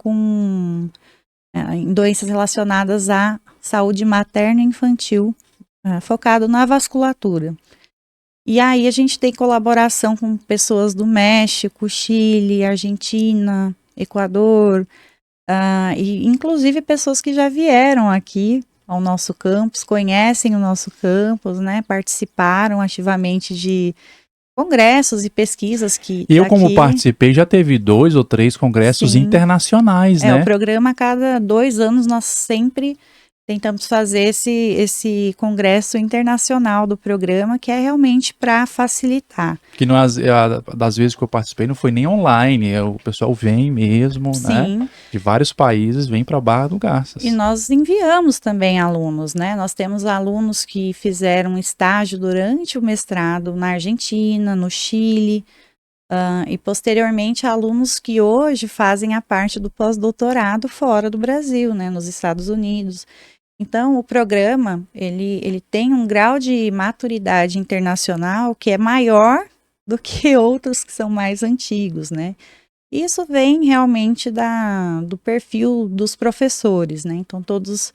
em doenças relacionadas à saúde materna e infantil, focado na vasculatura. E aí a gente tem colaboração com pessoas do México, Chile, Argentina, Equador, e inclusive pessoas que já vieram aqui ao nosso campus, conhecem o nosso campus, né, participaram ativamente de congressos e pesquisas que eu, como participei, já teve 2 ou 3 congressos Sim. internacionais, né? O programa, a cada 2 anos, nós sempre tentamos fazer esse congresso internacional do programa, que é realmente para facilitar. Que das vezes que eu participei não foi nem online, o pessoal vem mesmo, Sim. né? De vários países, vem para Barra do Garças. E nós enviamos também alunos, né? Nós temos alunos que fizeram estágio durante o mestrado na Argentina, no Chile, e posteriormente alunos que hoje fazem a parte do pós-doutorado fora do Brasil, né? Nos Estados Unidos. Então, o programa, ele tem um grau de maturidade internacional que é maior do que outros que são mais antigos, né? Isso vem realmente do perfil dos professores, né? Então, todos...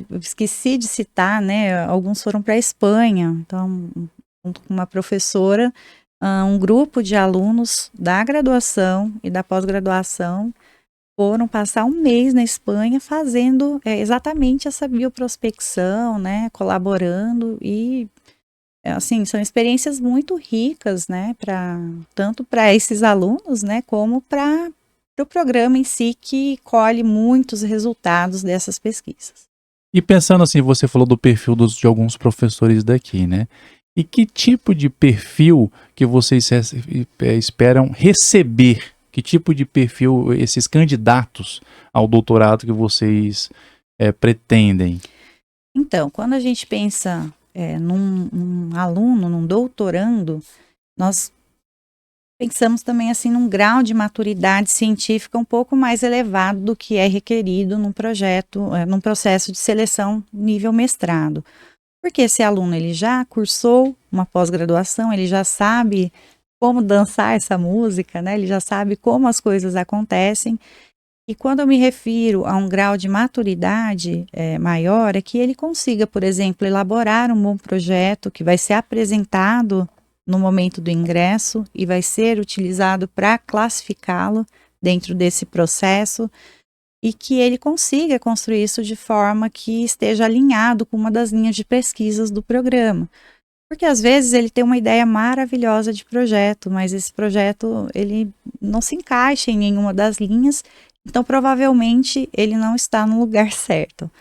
eu esqueci de citar, né? Alguns foram para a Espanha. Então, junto com uma professora, um grupo de alunos da graduação e da pós-graduação foram passar um mês na Espanha fazendo exatamente essa bioprospecção, né, colaborando e assim, são experiências muito ricas, né, tanto para esses alunos, né, como para o programa em si, que colhe muitos resultados dessas pesquisas. E pensando assim, você falou do perfil de alguns professores daqui, né? E que tipo de perfil que vocês esperam receber? Que tipo de perfil esses candidatos ao doutorado que vocês pretendem? Então, quando a gente pensa num aluno, num doutorando, nós pensamos também assim num grau de maturidade científica um pouco mais elevado do que é requerido num processo de seleção nível mestrado. Porque esse aluno ele já cursou uma pós-graduação, ele já sabe como dançar essa música, né? Ele já sabe como as coisas acontecem. E quando eu me refiro a um grau de maturidade maior, é que ele consiga, por exemplo, elaborar um bom projeto que vai ser apresentado no momento do ingresso e vai ser utilizado para classificá-lo dentro desse processo e que ele consiga construir isso de forma que esteja alinhado com uma das linhas de pesquisas do programa. Porque às vezes ele tem uma ideia maravilhosa de projeto, mas esse projeto ele não se encaixa em nenhuma das linhas, então provavelmente ele não está no lugar certo.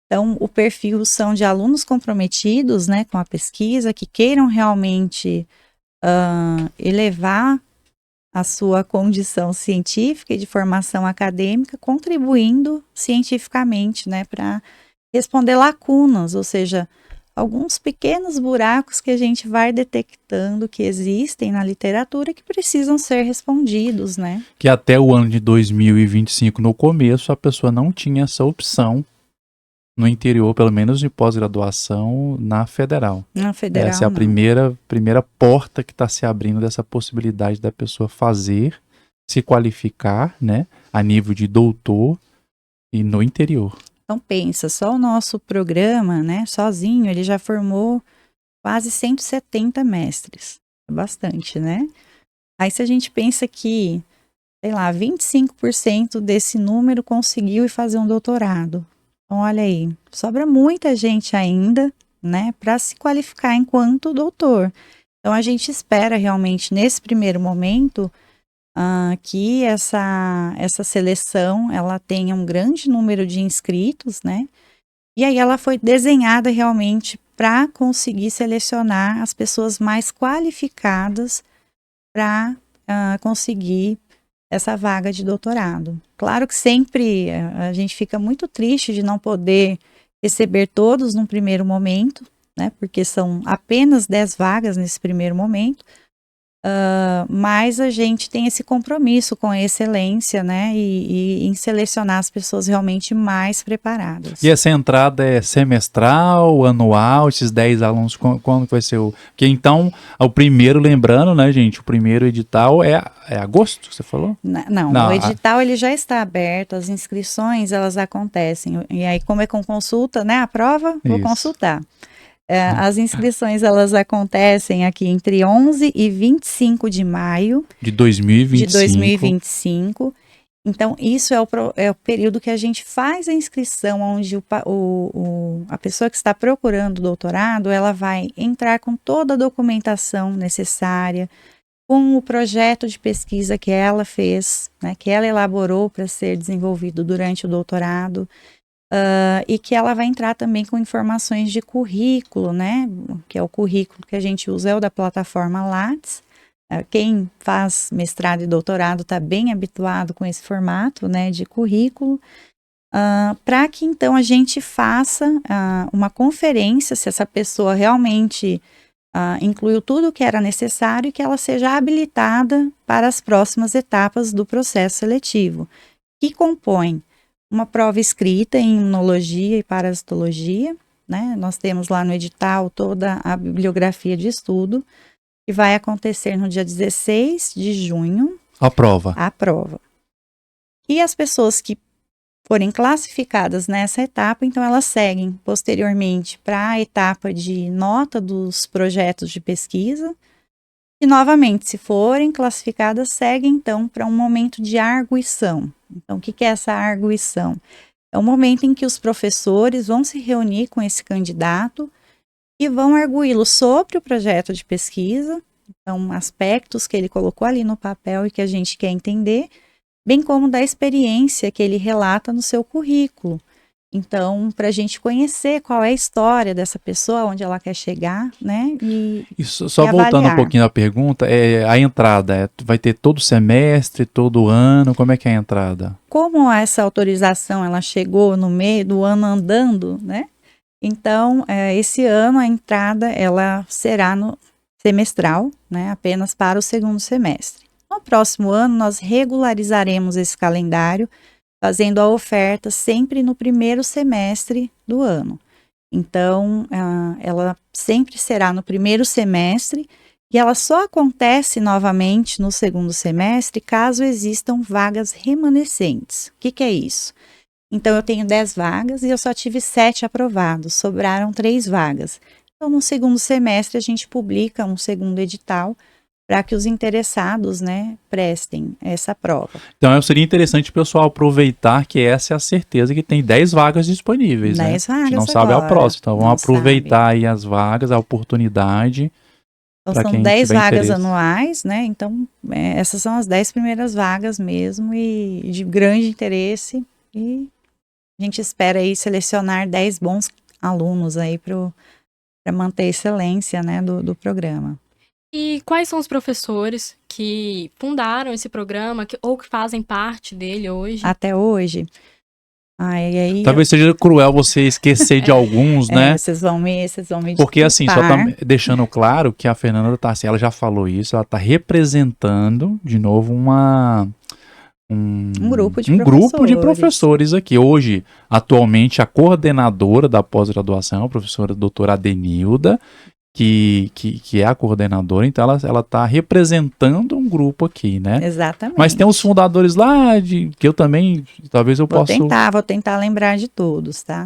Então, o perfil são de alunos comprometidos, né, com a pesquisa, que queiram realmente elevar a sua condição científica e de formação acadêmica, contribuindo cientificamente, né, para responder lacunas, ou seja, alguns pequenos buracos que a gente vai detectando que existem na literatura que precisam ser respondidos, né? Que até o ano de 2025, no começo, a pessoa não tinha essa opção no interior, pelo menos de pós-graduação, na federal. Na federal, essa é a primeira porta que está se abrindo dessa possibilidade da pessoa fazer, se qualificar, né, a nível de doutor e no interior. Então pensa, só o nosso programa, né, sozinho, ele já formou quase 170 mestres. É bastante, né? Aí se a gente pensa que, sei lá, 25% desse número conseguiu ir fazer um doutorado. Então, olha aí, sobra muita gente ainda, né, para se qualificar enquanto doutor. Então, a gente espera realmente, nesse primeiro momento, que essa seleção, ela tenha um grande número de inscritos, né, e aí ela foi desenhada realmente para conseguir selecionar as pessoas mais qualificadas para conseguir essa vaga de doutorado. Claro que sempre a gente fica muito triste de não poder receber todos num primeiro momento, né? Porque são apenas 10 vagas nesse primeiro momento, mas a gente tem esse compromisso com a excelência, né? E em selecionar as pessoas realmente mais preparadas. E essa entrada é semestral, anual, esses 10 alunos, quando vai ser o... Porque então, o primeiro, lembrando, né, gente, o primeiro edital é agosto, você falou? Não, o edital ele já está aberto, as inscrições elas acontecem, e aí como é com consulta, né, a prova, vou consultar. As inscrições elas acontecem aqui entre 11 e 25 de maio de 2025. Então, isso é o período que a gente faz a inscrição, onde a pessoa que está procurando doutorado, ela vai entrar com toda a documentação necessária, com o projeto de pesquisa que ela fez, né, que ela elaborou para ser desenvolvido durante o doutorado, e que ela vai entrar também com informações de currículo, né, que é o currículo que a gente usa, é o da plataforma Lattes. Quem faz mestrado e doutorado está bem habituado com esse formato, né, de currículo, para que então a gente faça uma conferência, se essa pessoa realmente incluiu tudo o que era necessário e que ela seja habilitada para as próximas etapas do processo seletivo, que compõe uma prova escrita em imunologia e parasitologia, né? Nós temos lá no edital toda a bibliografia de estudo, que vai acontecer no dia 16 de junho. A prova. E as pessoas que forem classificadas nessa etapa, então elas seguem posteriormente para a etapa de nota dos projetos de pesquisa, E, novamente, se forem classificadas, seguem, então, para um momento de arguição. Então, o que é essa arguição? É o momento em que os professores vão se reunir com esse candidato e vão arguí-lo sobre o projeto de pesquisa, então, aspectos que ele colocou ali no papel e que a gente quer entender, bem como da experiência que ele relata no seu currículo. Então, para a gente conhecer qual é a história dessa pessoa, onde ela quer chegar, né? Só e voltando avaliar. um pouquinho à pergunta, a entrada vai ter todo semestre, todo ano? Como é que é a entrada? Como essa autorização ela chegou no meio do ano andando, né? Então, esse ano a entrada ela será no semestral, né? Apenas para o segundo semestre. No próximo ano, nós regularizaremos esse calendário, fazendo a oferta sempre no primeiro semestre do ano. Então, ela sempre será no primeiro semestre e ela só acontece novamente no segundo semestre caso existam vagas remanescentes. O que é isso? Então, eu tenho 10 vagas e eu só tive 7 aprovados, sobraram 3 vagas. Então, no segundo semestre, a gente publica um segundo edital para que os interessados, né, prestem essa prova. Então, seria interessante o pessoal aproveitar que essa é a certeza que tem 10 vagas disponíveis, 10 né? vagas A gente não sabe a próxima, então vamos aproveitar aí as vagas, a oportunidade. Então, são 10 vagas anuais, né? Então, essas são as 10 primeiras vagas mesmo e de grande interesse. E a gente espera aí selecionar 10 bons alunos aí para manter a excelência, né, do programa. E quais são os professores que fundaram esse programa ou que fazem parte dele hoje? Até hoje. Talvez seja cruel você esquecer de alguns, né? Vocês vão me Porque desculpar. assim, só tá deixando claro que a Fernanda tá assim, ela já falou isso, ela tá representando de novo um grupo de professores aqui. Hoje, atualmente, a coordenadora da pós-graduação, a professora doutora Adenilda, que é a coordenadora, então ela está representando um grupo aqui, né? Exatamente. Mas tem os fundadores lá, que eu também, talvez eu possa... Vou tentar lembrar de todos, tá?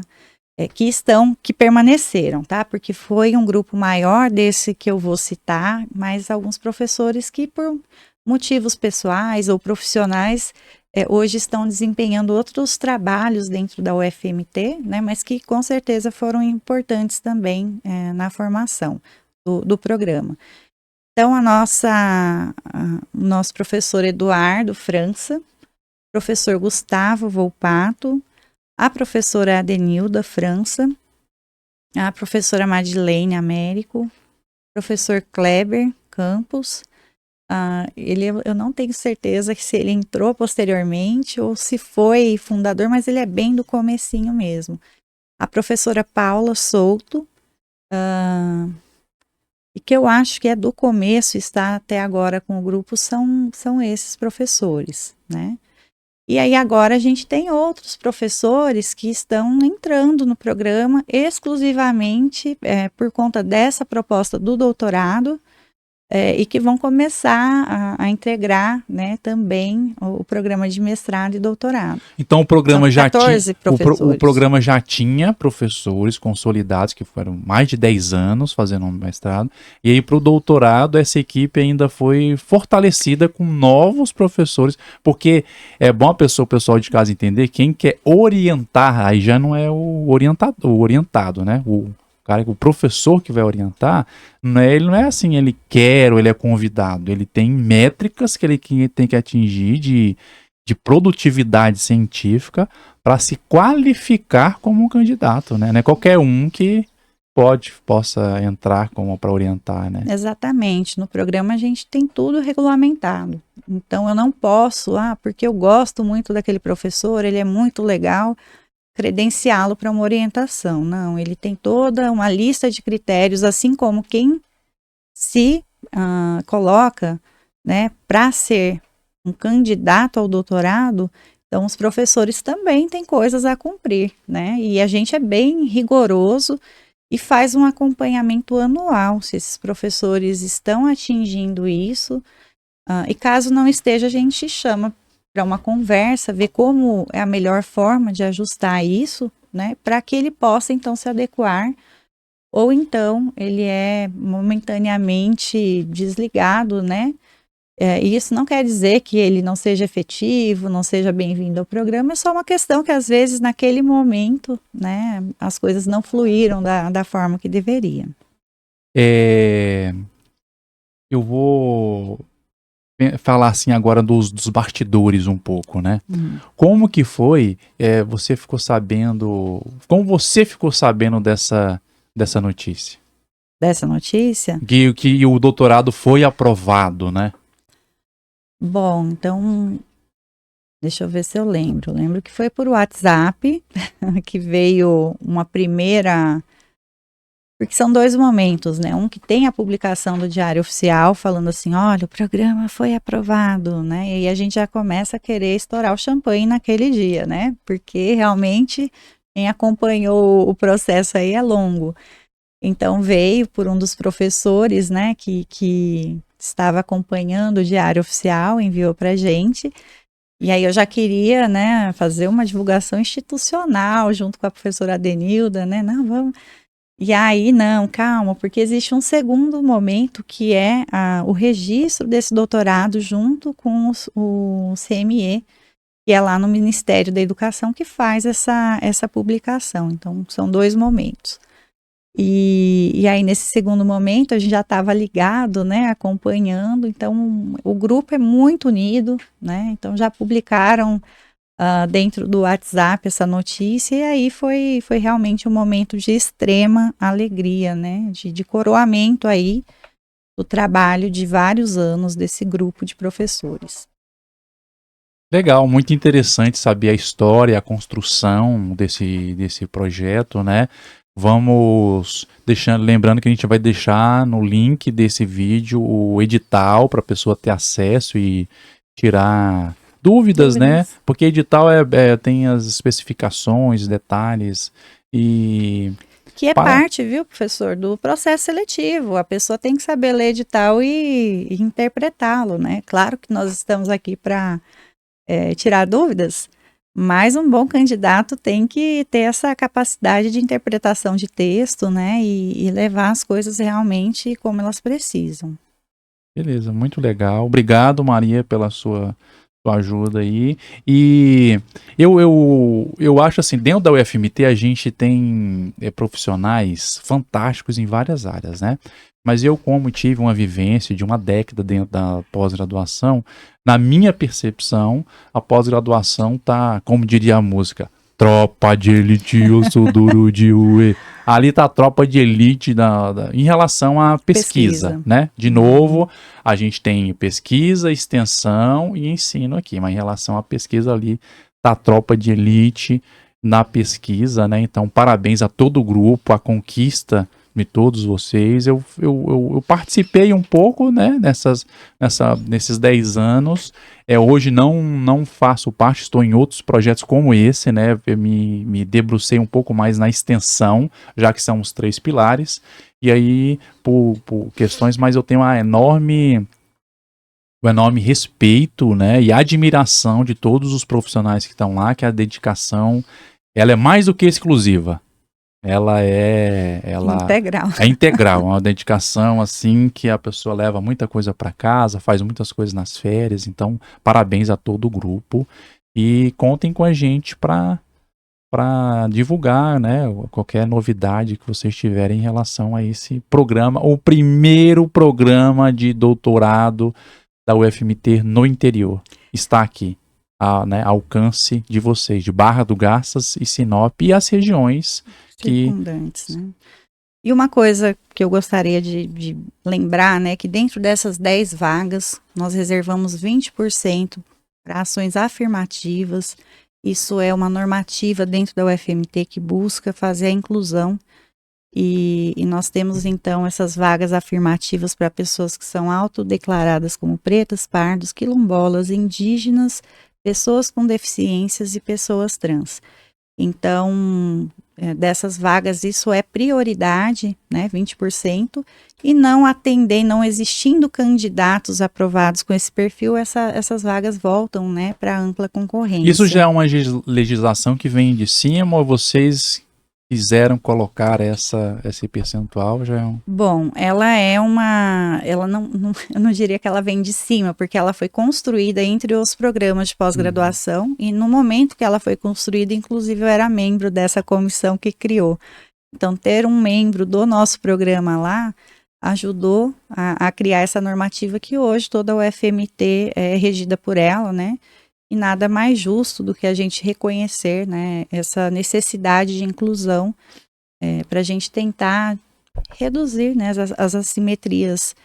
Que permaneceram, tá? Porque foi um grupo maior desse que eu vou citar, mas alguns professores que por motivos pessoais ou profissionais hoje estão desempenhando outros trabalhos dentro da UFMT, né, mas que com certeza foram importantes também na formação do programa. Então, o nosso professor Eduardo França, professor Gustavo Volpato, a professora Adenilda França, a professora Madeleine Américo, professor Kleber Campos. Eu não tenho certeza se ele entrou posteriormente ou se foi fundador, mas ele é bem do comecinho mesmo. A professora Paula Souto, e que eu acho que é do começo, está até agora com o grupo, são esses professores, né? E aí agora a gente tem outros professores que estão entrando no programa exclusivamente por conta dessa proposta do doutorado, e que vão começar a integrar, né, também o programa de mestrado e doutorado. Então o programa o programa já tinha professores consolidados que foram mais de 10 anos fazendo um mestrado, e aí para o doutorado essa equipe ainda foi fortalecida com novos professores, porque é bom o pessoal de casa entender, quem quer orientar, aí já não é o orientado, né? O professor que vai orientar, ele não é assim, ele quer ou ele é convidado, ele tem métricas que ele tem que atingir de produtividade científica para se qualificar como um candidato, né? Não é qualquer um que possa entrar como para orientar, né? Exatamente, no programa a gente tem tudo regulamentado, então eu não posso, porque eu gosto muito daquele professor, ele é muito legal, credenciá-lo para uma orientação. Não, ele tem toda uma lista de critérios, assim como quem se coloca, né, para ser um candidato ao doutorado, então os professores também têm coisas a cumprir, né, e a gente é bem rigoroso e faz um acompanhamento anual, se esses professores estão atingindo isso, e caso não esteja, a gente chama para uma conversa, ver como é a melhor forma de ajustar isso, né, para que ele possa então se adequar ou então ele é momentaneamente desligado, né? E isso não quer dizer que ele não seja efetivo, não seja bem-vindo ao programa, é só uma questão que às vezes naquele momento, né, as coisas não fluíram da forma que deveria. Eu vou falar assim agora dos bastidores um pouco, né? Como que foi, você ficou sabendo, como você ficou sabendo dessa notícia? Dessa notícia? Que o doutorado foi aprovado, né? Bom, então, deixa eu ver se eu lembro. Eu lembro que foi por WhatsApp que veio uma primeira... Porque são 2 momentos, né? Um que tem a publicação do Diário Oficial falando assim, olha, o programa foi aprovado, né? E aí a gente já começa a querer estourar o champanhe naquele dia, né? Porque realmente quem acompanhou o processo aí é longo. Então veio por um dos professores, né, que estava acompanhando o Diário Oficial, enviou para a gente. E aí eu já queria, né, fazer uma divulgação institucional junto com a professora Adenilda, né? Não, vamos. E aí, não, calma, porque existe um segundo momento que é o registro desse doutorado junto com o CME, que é lá no Ministério da Educação que faz essa publicação. Então, são 2 momentos. E aí, nesse segundo momento, a gente já estava ligado, né, acompanhando. Então, o grupo é muito unido, né? Então, já publicaram dentro do WhatsApp essa notícia, e aí foi realmente um momento de extrema alegria, né? De coroamento aí do trabalho de vários anos desse grupo de professores. Legal, muito interessante saber a história, a construção desse projeto, né? Vamos lembrando que a gente vai deixar no link desse vídeo o edital para a pessoa ter acesso e tirar dúvidas, né? Porque edital tem as especificações, detalhes e... Que é parte, viu, professor, do processo seletivo. A pessoa tem que saber ler edital e interpretá-lo, né? Claro que nós estamos aqui para tirar dúvidas, mas um bom candidato tem que ter essa capacidade de interpretação de texto, né? E levar as coisas realmente como elas precisam. Beleza, muito legal. Obrigado, Maria, pela sua ajuda aí. E eu acho assim, dentro da UFMT a gente tem profissionais fantásticos em várias áreas, né? Mas eu, como tive uma vivência de uma década dentro da pós-graduação, na minha percepção, a pós-graduação tá, como diria a música, tropa de elite, eu sou duro de uê. Ali tá a tropa de elite em relação à pesquisa, né? De novo, a gente tem pesquisa, extensão e ensino aqui, mas em relação à pesquisa ali, tá a tropa de elite na pesquisa, né? Então, parabéns a todo o grupo, a conquista de todos vocês. Eu participei um pouco, né, nesses 10 anos. Hoje não faço parte, estou em outros projetos como esse, né? Eu me debrucei um pouco mais na extensão, já que são os 3 pilares. E aí, por questões, mas eu tenho um enorme respeito, né, e admiração de todos os profissionais que estão lá, que a dedicação, ela é mais do que exclusiva. Ela é integral, uma dedicação assim que a pessoa leva muita coisa para casa, faz muitas coisas nas férias. Então, parabéns a todo o grupo e contem com a gente para divulgar, né, qualquer novidade que vocês tiverem em relação a esse programa, o primeiro programa de doutorado da UFMT no interior. Está aqui. Alcance de vocês, de Barra do Garças e Sinop e as regiões circundantes, né? E uma coisa que eu gostaria de lembrar, né, que dentro dessas 10 vagas, nós reservamos 20% para ações afirmativas. Isso é uma normativa dentro da UFMT que busca fazer a inclusão. E nós temos, então, essas vagas afirmativas para pessoas que são autodeclaradas como pretas, pardos, quilombolas, indígenas, pessoas com deficiências e pessoas trans. Então, dessas vagas, isso é prioridade, né, 20%, e não existindo candidatos aprovados com esse perfil, essas vagas voltam, né, para ampla concorrência. Isso já é uma legislação que vem de cima ou vocês quiseram colocar esse percentual, já é um... Bom, ela eu não diria que ela vem de cima, porque ela foi construída entre os programas de pós-graduação, e no momento que ela foi construída, inclusive eu era membro dessa comissão que criou. Então, ter um membro do nosso programa lá ajudou a criar essa normativa que hoje toda a UFMT é regida por ela, né? E nada mais justo do que a gente reconhecer, né, essa necessidade de inclusão para a gente tentar reduzir, né, as assimetrias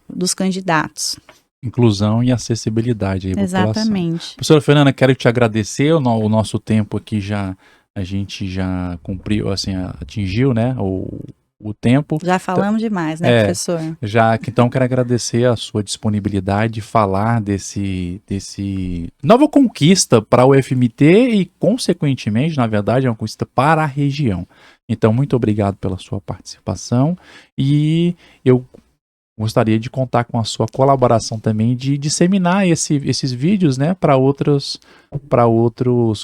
dos candidatos. Inclusão e acessibilidade aí à população. Exatamente. Professora Fernanda, quero te agradecer, o nosso tempo aqui a gente já cumpriu, assim, atingiu, né, o tempo. Já falamos demais, né, professor? Então, quero agradecer a sua disponibilidade de falar desse nova conquista para o UFMT e, consequentemente, na verdade, é uma conquista para a região. Então, muito obrigado pela sua participação e eu gostaria de contar com a sua colaboração também de disseminar esses vídeos, né, para outros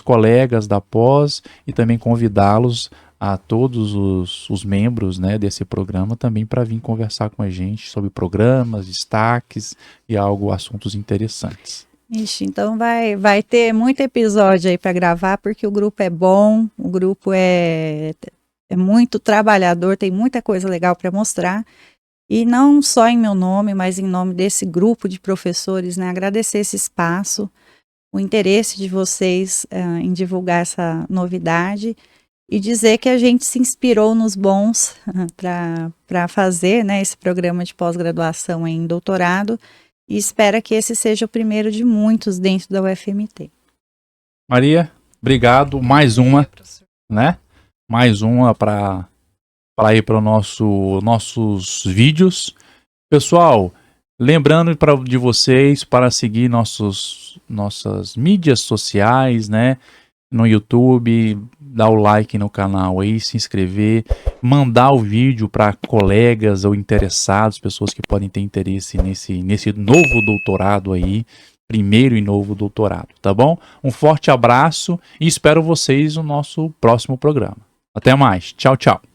colegas da pós e também convidá-los a todos os membros, né, desse programa também para vir conversar com a gente sobre programas, destaques e assuntos interessantes. Ixi, então vai ter muito episódio aí para gravar, porque o grupo é bom, o grupo é muito trabalhador, tem muita coisa legal para mostrar. E não só em meu nome, mas em nome desse grupo de professores, né, agradecer esse espaço, o interesse de vocês em divulgar essa novidade. E dizer que a gente se inspirou nos bons para fazer, né, esse programa de pós-graduação em doutorado e espera que esse seja o primeiro de muitos dentro da UFMT. Maria, obrigado. Mais uma, né? Mais uma para ir para nossos vídeos. Pessoal, lembrando de vocês para seguir nossas mídias sociais, né? No YouTube, dar o like no canal aí, se inscrever, mandar o vídeo para colegas ou interessados, pessoas que podem ter interesse nesse novo doutorado aí, primeiro e novo doutorado, tá bom? Um forte abraço e espero vocês no nosso próximo programa. Até mais. Tchau, tchau.